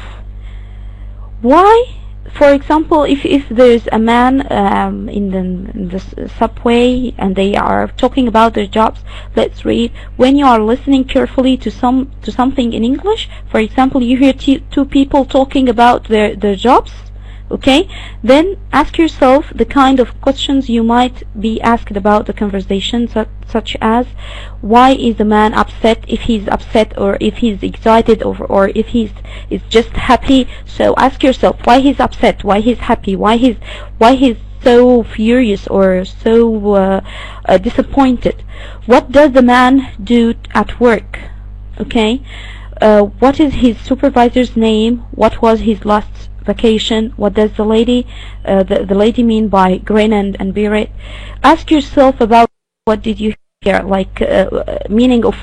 why. For example, if there's a man in the subway and they are talking about their jobs, let's read. When you are listening carefully to something in English, for example, you hear two people talking about their jobs, okay, then ask yourself the kind of questions you might be asked about the conversation, such as, why is the man upset? If he's upset or if he's excited or if he's just happy. So ask yourself why he's upset, why he's happy, why he's so furious or so disappointed. What does the man do at work? Okay. What is his supervisor's name? What was his last vacation? What does the lady mean by grin and bear it? Ask yourself about what did you hear, like meaning of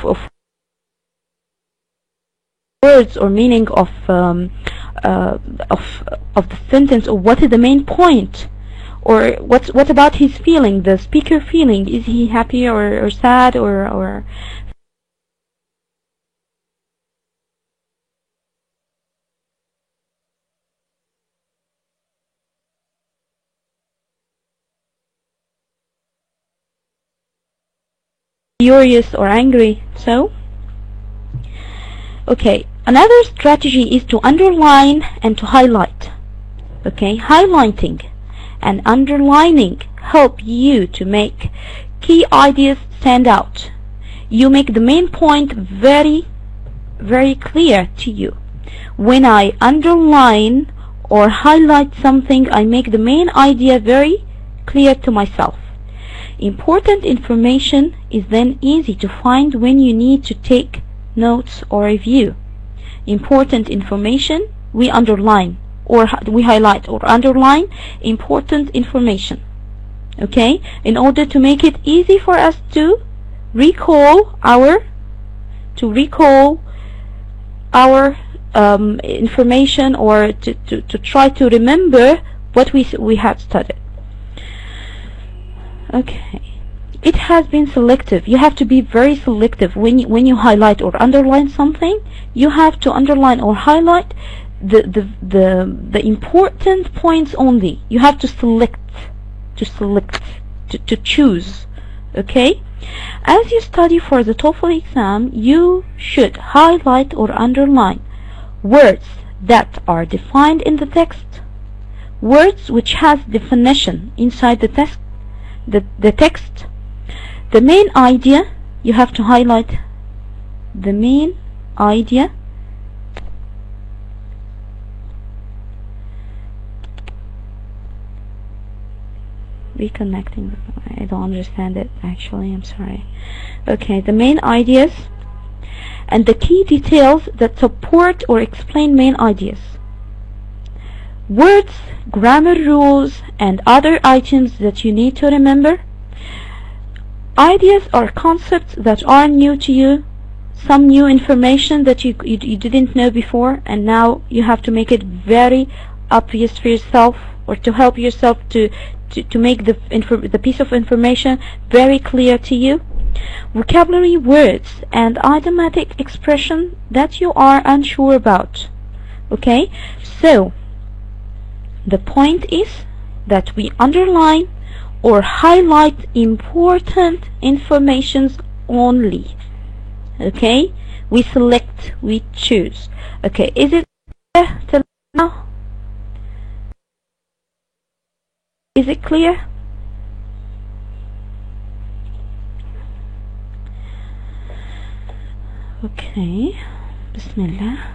words or meaning of the sentence, or what is the main point, or what about his feeling, the speaker feeling? Is he happy or sad or furious or angry. So, okay, another strategy is to underline and to highlight. Okay, highlighting and underlining help you to make key ideas stand out. You make the main point very clear to you. When I underline or highlight something, I make the main idea very clear to myself. Important information is then easy to find when you need to take notes or review. Important information we underline or we highlight or underline important information, okay, in order to make it easy for us to recall our information, or to try to remember what we have studied. Okay, it has been selective. You have to be very selective when you highlight or underline something. You have to underline or highlight the important points only. You have to to choose. Okay, as you study for the TOEFL exam, you should highlight or underline words that are defined in the text, words which has definition inside the text. The text, the main idea, you have to highlight the main idea, reconnecting. I don't understand it actually, I'm sorry. Okay, the main ideas and the key details that support or explain main ideas. Words, grammar rules, and other items that you need to remember. Ideas or concepts that are new to you, some new information that you didn't know before, and now you have to make it very obvious for yourself, or to help yourself to make the piece of information very clear to you. Vocabulary, words, and idiomatic expression that you are unsure about. Okay, so the point is that we underline or highlight important informations only. Okay, we select, we choose. Okay, is it clear till now? Is it clear? Okay, Bismillah.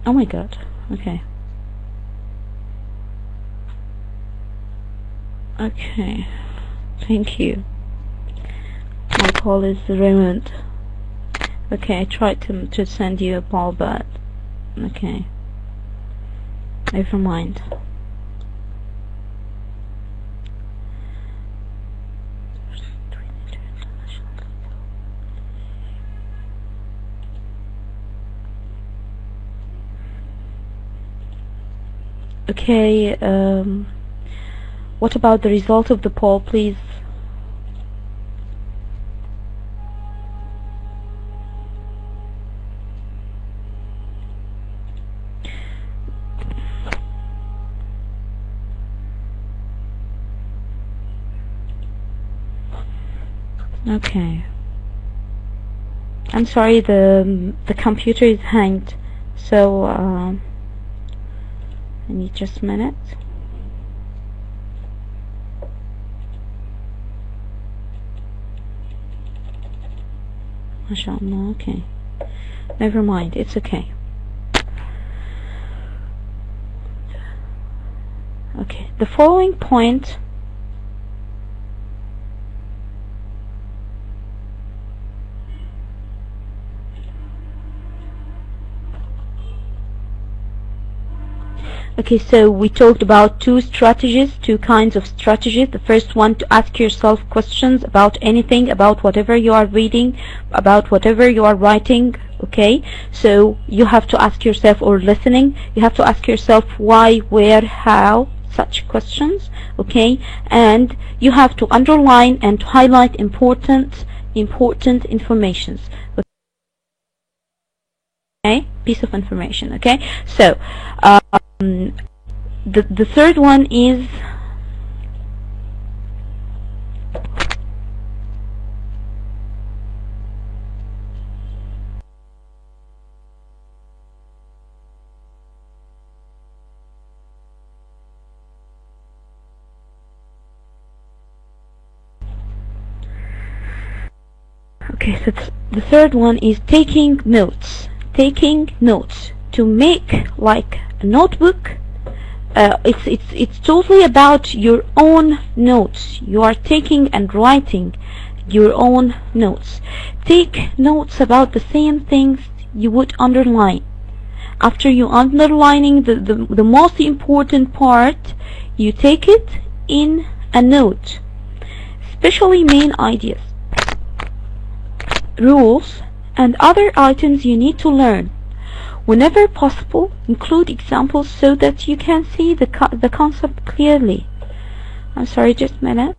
Oh my god, okay. Okay, thank you. My call is Raymond. Okay, I tried to send you a call, but okay, never mind. Okay, what about the result of the poll, please? Okay, I'm sorry, the computer is hanged, so I need just a minute. MashaAllah, okay. Never mind, it's okay. Okay, the following point Okay, so we talked about two kinds of strategies. The first one, to ask yourself questions about anything, about whatever you are reading, about whatever you are writing. Okay, so you have to ask yourself, or listening, you have to ask yourself why, where, how, such questions. Okay, and you have to underline and highlight important important informations. Okay, piece of information. Okay, so the third one is okay, so the third one is taking notes. Taking notes to make like a notebook. It's totally about your own notes. You are taking and writing your own notes. Take notes about the same things you would underline. After you underlining the most important part, you take it in a note, especially main ideas, rules, and other items you need to learn. Whenever possible, include examples so that you can see the concept clearly. I'm sorry, just a minute.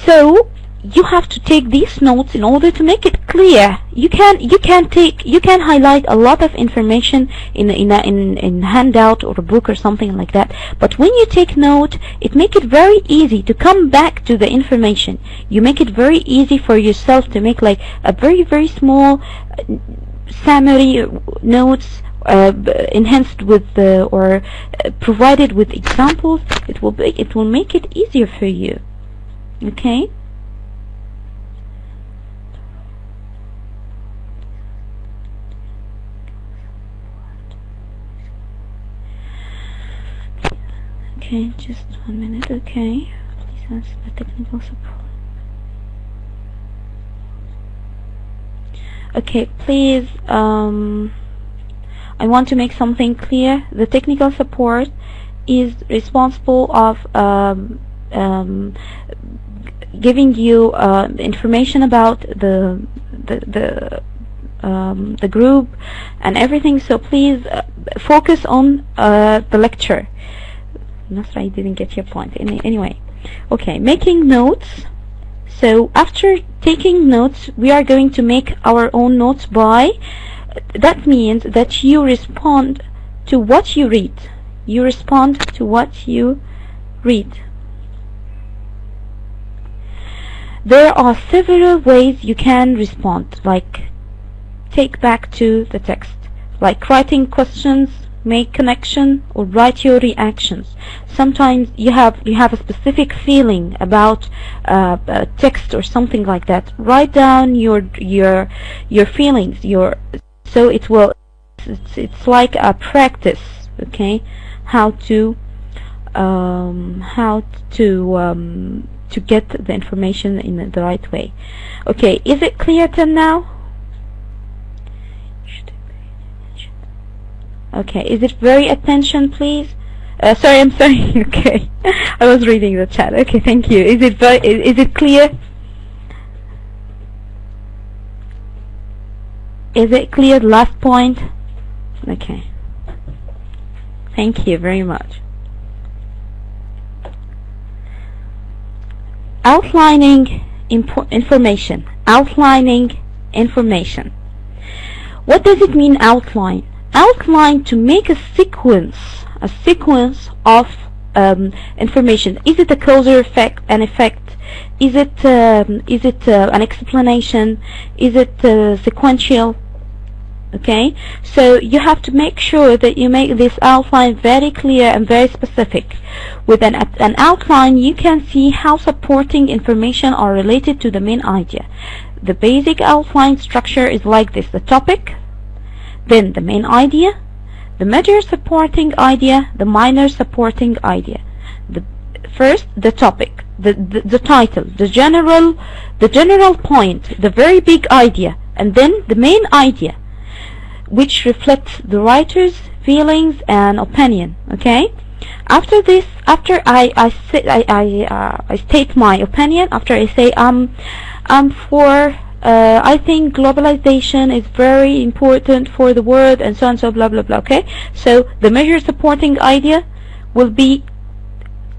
So you have to take these notes in order to make it clear. You can highlight a lot of information in handout or a book or something like that. But when you take note, it make it very easy to come back to the information. You make it very easy for yourself to make like a very small summary notes. Enhanced with or provided with examples. It will make it easier for you. Okay. Okay, just 1 minute. Okay, please ask the technical support. Okay, please, I want to make something clear. The technical support is responsible of giving you information about the group and everything. So please focus on the lecture. Nasra, I didn't get your point. Anyway, okay, making notes. So after taking notes, we are going to make our own notes by. That means that you respond to what you read. You respond to what you read. There are several ways you can respond, like take back to the text, like writing questions, make connection, or write your reactions. Sometimes you have a specific feeling about a text or something like that. Write down your feelings. So it will. It's like a practice. Okay, how to get the information in the right way. Okay, is it clear till now? Okay, is it very attention, please? Sorry, I'm sorry. Okay, I was reading the chat. Okay, thank you. Is it clear? Is it clear? Last point. Okay. Thank you very much. Outlining information. Outlining information. What does it mean, outline? Outline to make a sequence of information. Is it a cause or an effect? Is it an explanation? Is it sequential? Okay, so you have to make sure that you make this outline very clear and very specific. With an outline, you can see how supporting information are related to the main idea. The basic outline structure is like this: the topic, then the main idea, the major supporting idea, the minor supporting idea. First, the topic, the title, the general point, the very big idea, and then the main idea, which reflects the writer's feelings and opinion. Okay. After this, after I state my opinion, after I say I'm for I think globalization is very important for the world, and so on, so blah blah blah. Okay, so the measure supporting idea will be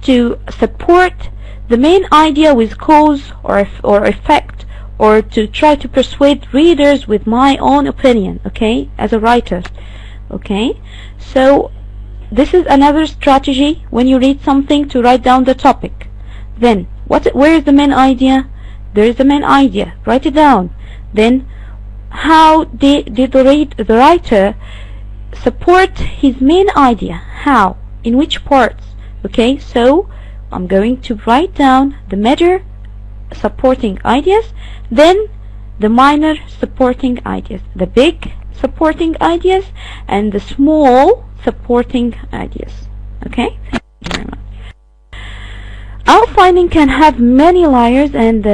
to support the main idea with cause or effect, or to try to persuade readers with my own opinion, okay, as a writer. Okay, so this is another strategy when you read something, to write down the topic. Then where is the main idea? There is the main idea, write it down. Then how did the writer support his main idea? How? In which parts? Okay, so I'm going to write down the major supporting ideas, then the minor supporting ideas, the big supporting ideas, and the small supporting ideas. Okay, thank you very much. Outlining can have many layers and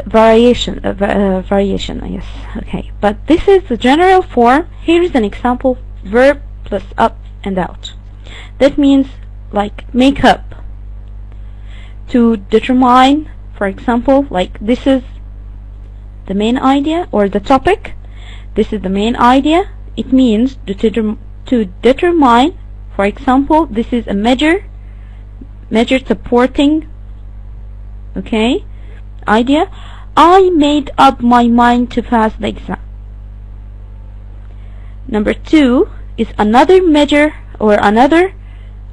variation. Yes, okay, but this is the general form. Here is an example: verb plus up and out. That means like make up, to determine. For example, like this is the main idea or the topic. This is the main idea. It means to determine. For example, this is a measure supporting, okay, idea. I made up my mind to pass the exam. Number 2 is another measure or another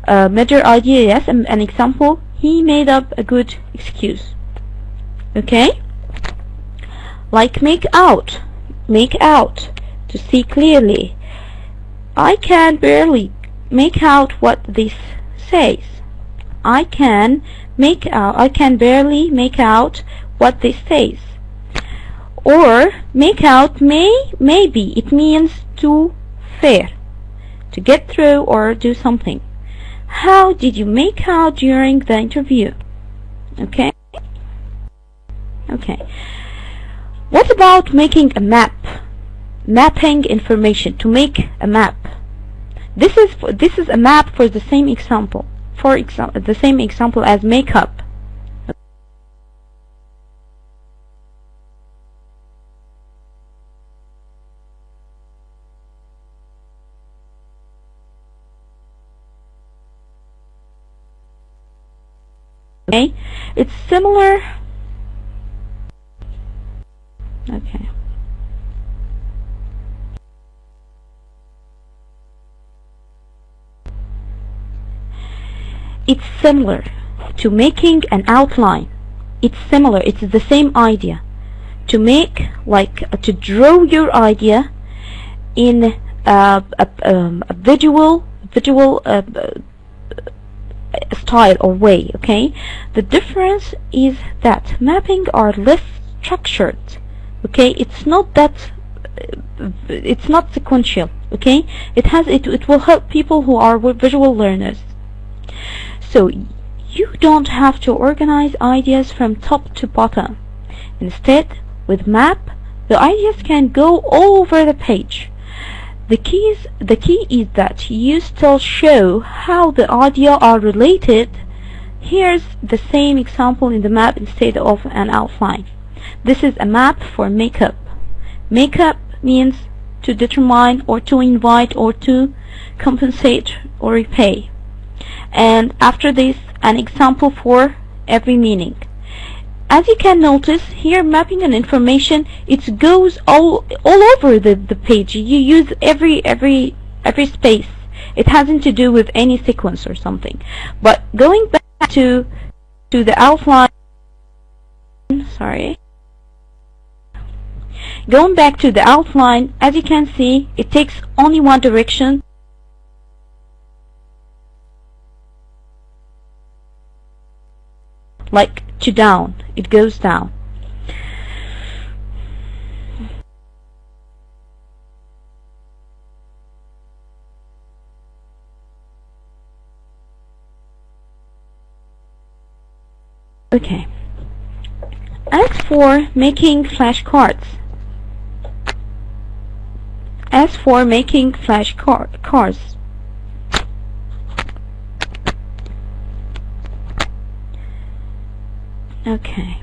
measure idea. Yes, an example: he made up a good excuse. Okay, like make out, to see clearly. I can barely make out what this says. I can barely make out what this says. Or make out maybe. It means to fare, to get through or do something. How did you make out during the interview? Okay. Okay. What about making a map? Mapping information, to make a map. This is a map for the same example. For example, the same example as makeup. Okay, it's similar. Okay. It's similar to making an outline. It's similar. It's the same idea. To make, like, to draw your idea in a visual style or way. Okay. The difference is that mapping are less structured. Okay. It's not that. It's not sequential. Okay. It will help people who are visual learners. So you don't have to organize ideas from top to bottom. Instead, with map, the ideas can go all over the page. The key is that you still show how the idea are related. Here's the same example in the map instead of an outline. This is a map for makeup. Makeup means to determine or to invite or to compensate or repay. And after this, an example for every meaning. As you can notice here, mapping and information, it goes all over the page. You use every space. It hasn't to do with any sequence or something. But going back to the outline, sorry. Going back to the outline, as you can see, it takes only one direction. Like to down, it goes down. Okay. As for making flashcards, cards. Okay.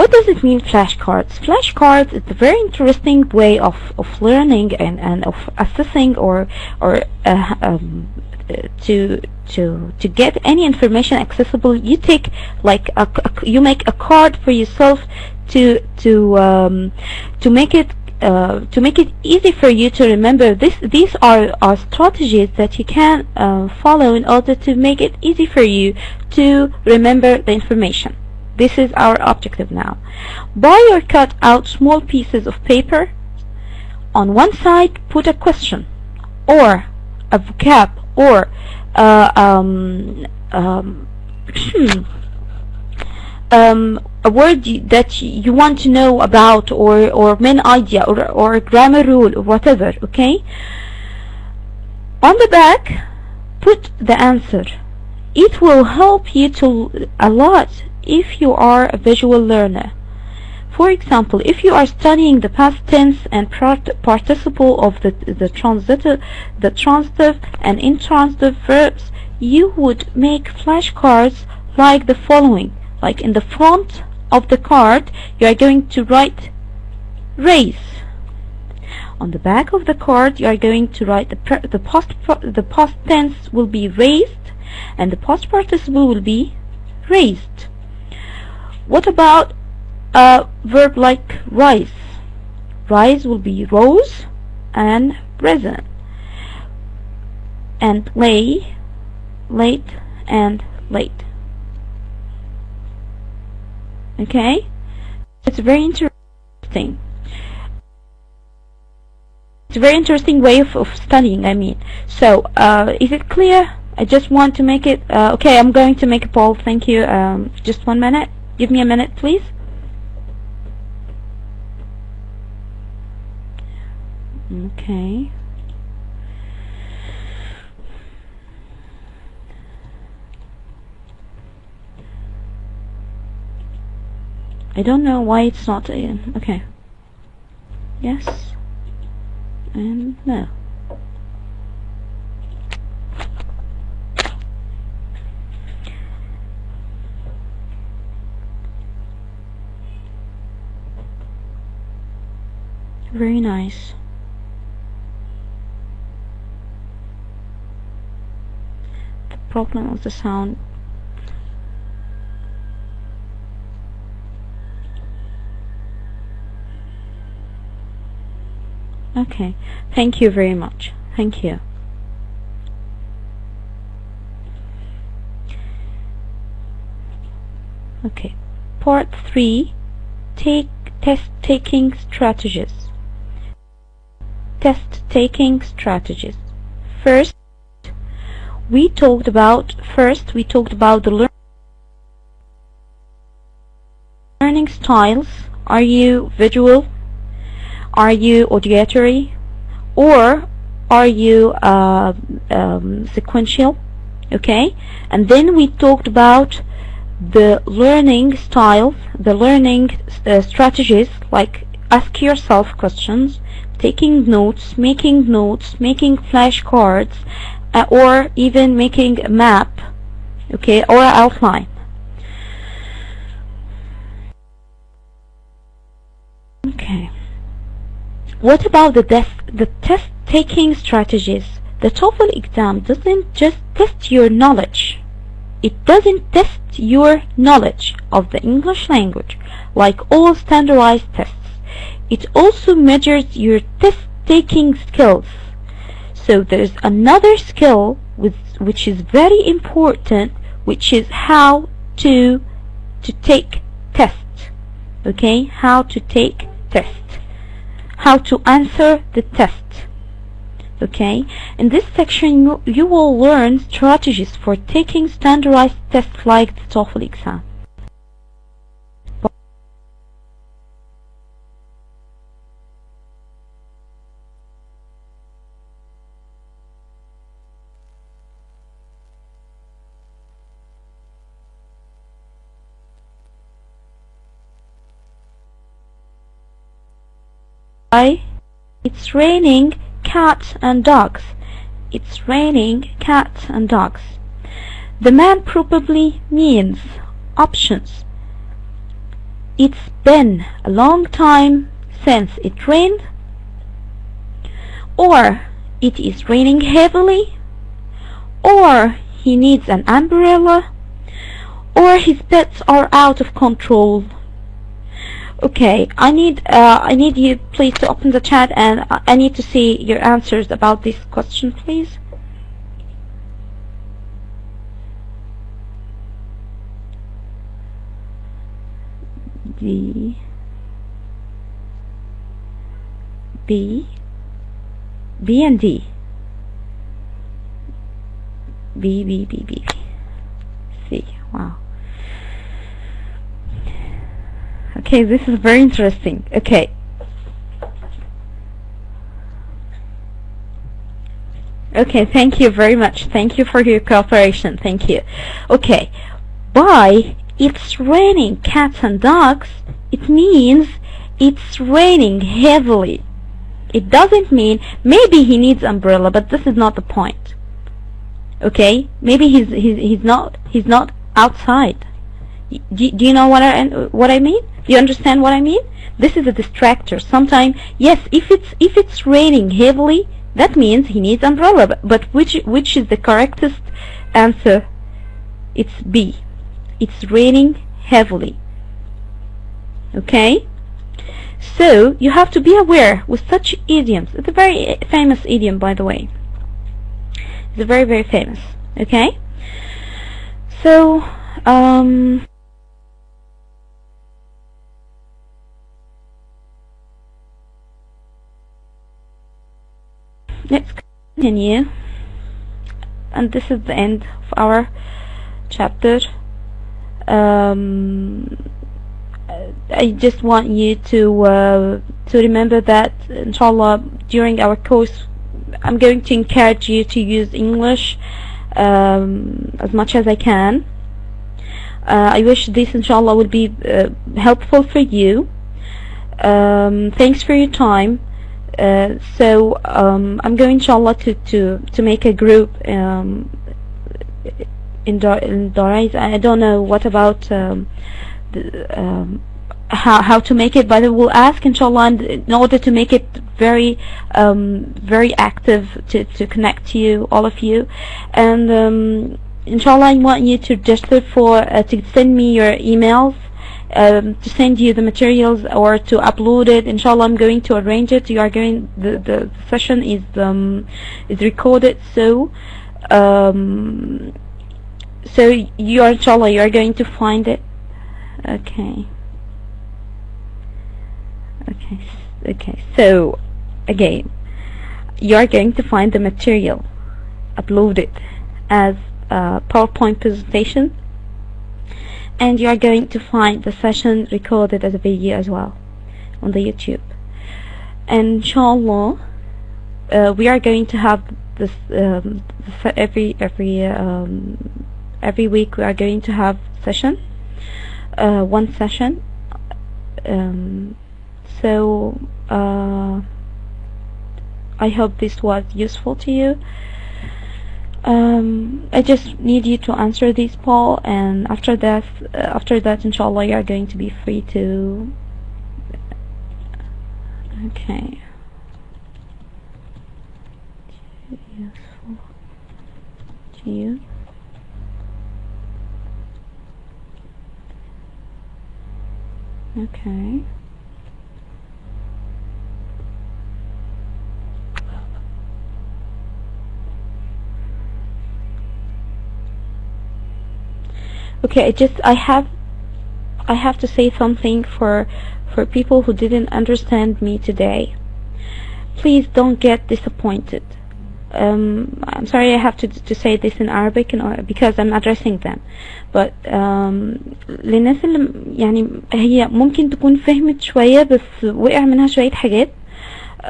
What does it mean, flashcards? Flashcards is a very interesting way of learning and of assessing or to get any information accessible. You take like you make a card for yourself to make it easy for you to remember. These are strategies that you can follow in order to make it easy for you to remember the information. This is our objective now. Buy or cut out small pieces of paper. On one side, put a question or a vocab or a word that you want to know about, or main idea, or a grammar rule, or whatever. Okay. On the back, put the answer. It will help you a lot if you are a visual learner. For example, if you are studying the past tense and participle of the transitive and intransitive verbs, you would make flashcards like the following. Like in the front of the card, you are going to write raise. On the back of the card, you are going to write the past tense will be raised, and the past participle will be raised. What about a verb like rise? Rise will be rose and risen. And lay, late and late. Okay? It's very interesting. It's a very interesting way of studying, I mean. So, is it clear? I just want to make it, okay, I'm going to make a poll. Thank you. Just 1 minute. Give me a minute, please. Okay. I don't know why it's not in. Okay. Yes. And no. Very nice. The problem with the sound. Okay, thank you very much. Thank you. Okay, part 3, test-taking strategies. Test-taking strategies. First, we talked about the learning styles. Are you visual? Are you auditory? Or are you sequential? Okay, and then we talked about the learning styles, the learning strategies, like ask yourself questions, taking notes, making flashcards, or even making a map, okay, or an outline. Okay. What about the test-taking strategies? The TOEFL exam doesn't just test your knowledge. It doesn't test your knowledge of the English language like all standardized tests. It also measures your test-taking skills. So there's another skill which is very important, which is how to take tests. Okay, how to take tests. How to answer the test. Okay, in this section you will learn strategies for taking standardized tests like the TOEFL exam. It's raining cats and dogs. It's raining cats and dogs. The man probably means options. it's been a long time since it rained, or it is raining heavily, or he needs an umbrella, or his pets are out of control. Okay, I need you please to open the chat, and I need to see your answers about this question, please. D, B, B and D. B, B, B, B, C. Wow. Okay, this is very interesting. Okay. Okay, thank you very much. Thank you for your cooperation. Thank you. Okay. By it's raining cats and dogs, it means it's raining heavily. It doesn't mean maybe he needs umbrella, but this is not the point. Okay? Maybe he's not outside. Do you know what I mean? Do you understand what I mean? This is a distractor. Sometimes, yes, if it's raining heavily, that means he needs umbrella. But which is the correctest answer? It's B. It's raining heavily. Okay? So you have to be aware with such idioms. It's a very famous idiom, by the way. It's very, very famous. Okay? So let's continue, and this is the end of our chapter. I just want you to remember that, inshallah, during our course I'm going to encourage you to use English as much as I can. I wish this, inshallah, would be helpful for you. Thanks for your time. So I'm going, inshallah, to make a group in Dorais. I don't know what about how to make it, but I will ask, inshallah, in order to make it very very active, to connect to you, all of you. And inshallah, I want you to register for to send me your emails, to send you the materials or to upload it. Inshallah, I'm going to arrange it. You are going, the session is recorded, so you are, inshallah, you are going to find it. Okay. So again, you are going to find the material uploaded as a PowerPoint presentation, and you are going to find the session recorded as a video as well on the YouTube. And inshallah, we are going to have this every week. We are going to have session, one session. So I hope this was useful to you. I just need you to answer this poll, and after that, inshallah, you are going to be free to. Okay. Useful to you. Okay. Okay, I have to say something for people who didn't understand me today. Please don't get disappointed. I'm sorry I have to say this in Arabic because I'm addressing them. But للناس اللي يعني هي ممكن تكون فهمت شوية بس وقع منها شوية حاجات،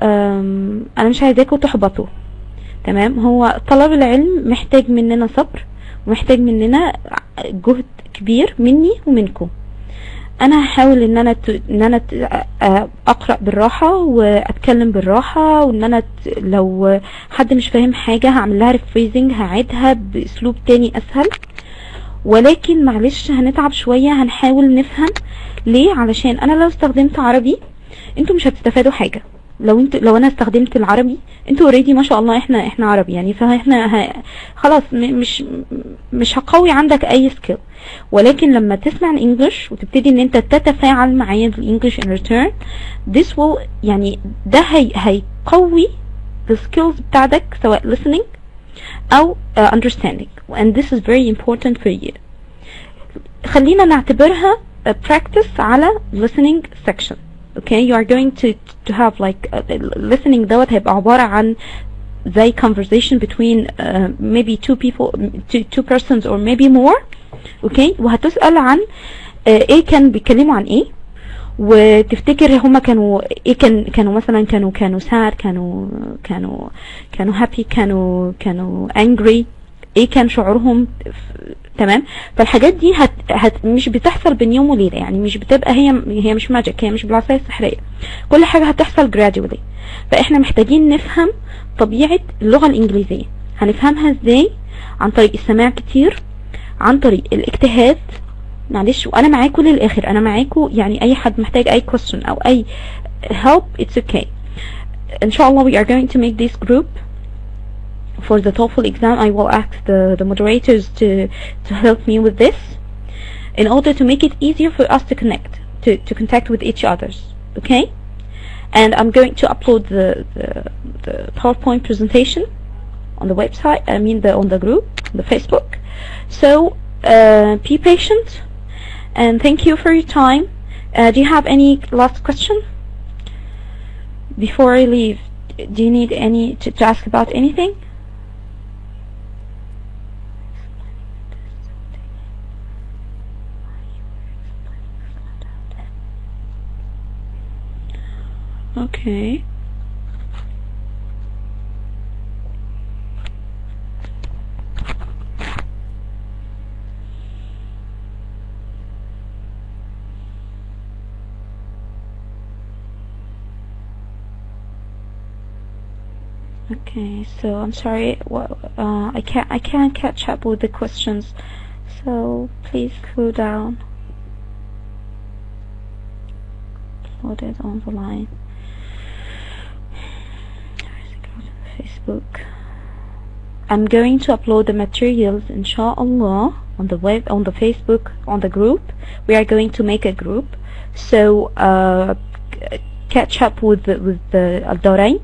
أنا مش عايزاكم تحبطوا. تمام؟ هو طلب العلم محتاج مننا صبر، ومحتاج مننا جهد كبير مني ومنكم. انا هحاول ان انا اقرا بالراحه واتكلم بالراحه، وان انا لو حد مش فاهم حاجه هعمل لها ريفريزنج، هعيدها باسلوب تاني اسهل. ولكن معلش هنتعب شوية، هنحاول نفهم ليه. علشان انا لو استخدمت عربي انتوا مش هتستفادوا حاجة. لو انا استخدمت العربي انتوا اوريدي ما شاء الله احنا عربي يعني، فاحنا خلاص مش هقوي عندك اي سكيل. ولكن لما تسمع الانجليش وتبتدي ان انت تتفاعل معايا بالانجليش in return، this will يعني ده هيقوي the skills بتاعتك سواء listening او understanding and this is very important for you. خلينا نعتبرها practice على listening section. Okay, you are going to have like listening دوت هيبقى عبارة عن زي conversation between maybe two persons or maybe more. Okay, وهتسأل عن ايه كان بيتكلموا عن ايه، وتفتكر هما كانوا ايه، كانوا مثلا كانوا sad، كانوا happy، كانوا angry، ايه كان شعورهم. تمام. فالحاجات دي مش بتحصل بين يوم وليله، يعني مش بتبقى هي مش ماجيك، هي مش بالعصايه السحريه. كل حاجه هتحصل gradually. فاحنا محتاجين نفهم طبيعه اللغه الانجليزيه. هنفهمها ازاي؟ عن طريق السماع كتير، عن طريق الاجتهاد. معلش وانا معاكم للاخر، انا معاكم يعني، اي حد محتاج اي question او اي help it's okay. ان شاء الله we are going to make this group for the TOEFL exam. I will ask the moderators to help me with this in order to make it easier for us to contact with each others. Okay, and I'm going to upload the PowerPoint presentation on the website, on the group, the Facebook. So be patient and thank you for your time. Do you have any last question before I leave? Do you need to ask about anything? Okay. Okay, so I'm sorry, I can't catch up with the questions, so please cool down. Upload it on the line. Facebook. I'm going to upload the materials inshallah on the web, on the Facebook, on the group. We are going to make a group, so catch up with the Al-Dawrain.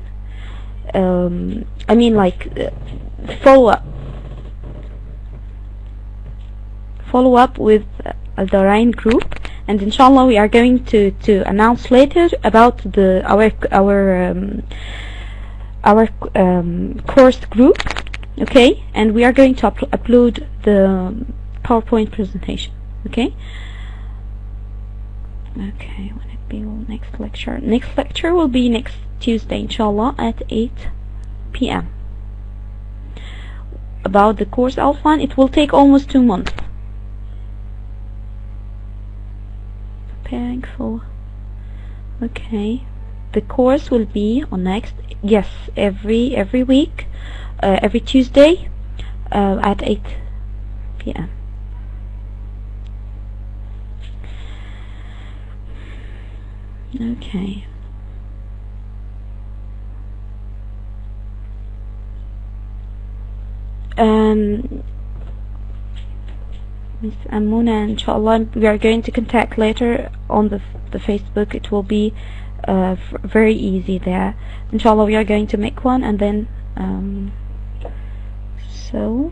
Follow up with Al-Dawrain group, and inshallah we are going to announce later about our course group. Okay, and we are going to upload the PowerPoint presentation. Okay, when it be next lecture will be next Tuesday inshallah at 8 p.m. About the course outline, it will take almost 2 months. Preparing for. Okay, the course will be on every week, every Tuesday at 8 p.m. Okay. Miss Amuna, inshallah we are going to contact later on the Facebook. It will be very easy there. Inshallah we are going to make one, and then so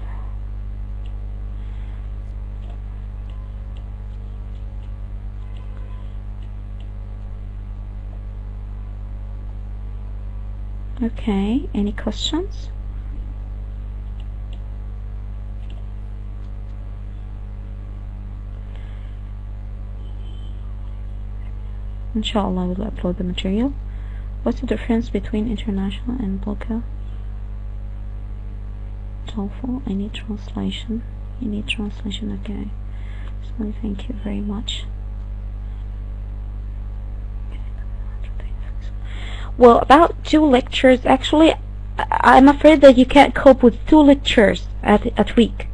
okay, any questions? Inshallah we'll upload the material. What's the difference between international and local TOEFL? I need translation. You need translation, okay. So thank you very much. Well, about 2 lectures, actually I'm afraid that you can't cope with 2 lectures at week.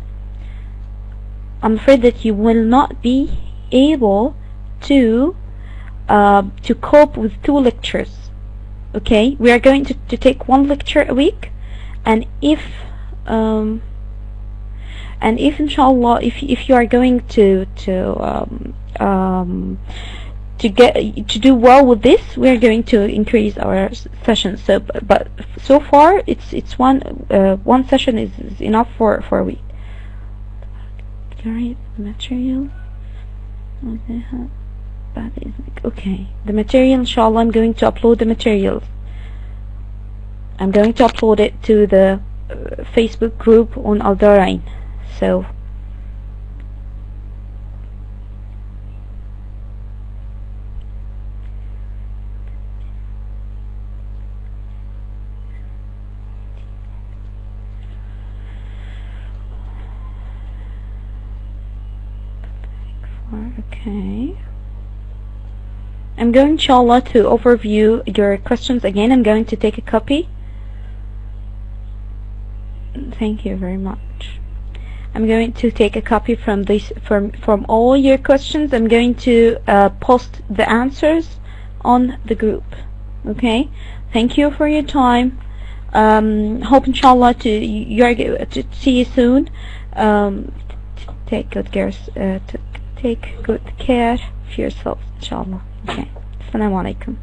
I'm afraid that you will not be able to cope with 2 lectures. Okay, we are going to take 1 lecture a week, and if inshallah, if you are going to do well with this, we are going to increase our sessions. So, but so far, it's one session is enough for a week. Create material. Okay, the material, inshallah, I'm going to upload the materials. I'm going to upload it to the Facebook group on Al Darain. So okay, I'm going, inshallah, to overview your questions again. I'm going to take a copy. Thank you very much. I'm going to take a copy from this from all your questions. I'm going to post the answers on the group. Okay, thank you for your time. Hope, inshallah, to see you soon. Take good care. Take good care of yourself, inshallah. Okay. Assalamu alaikum.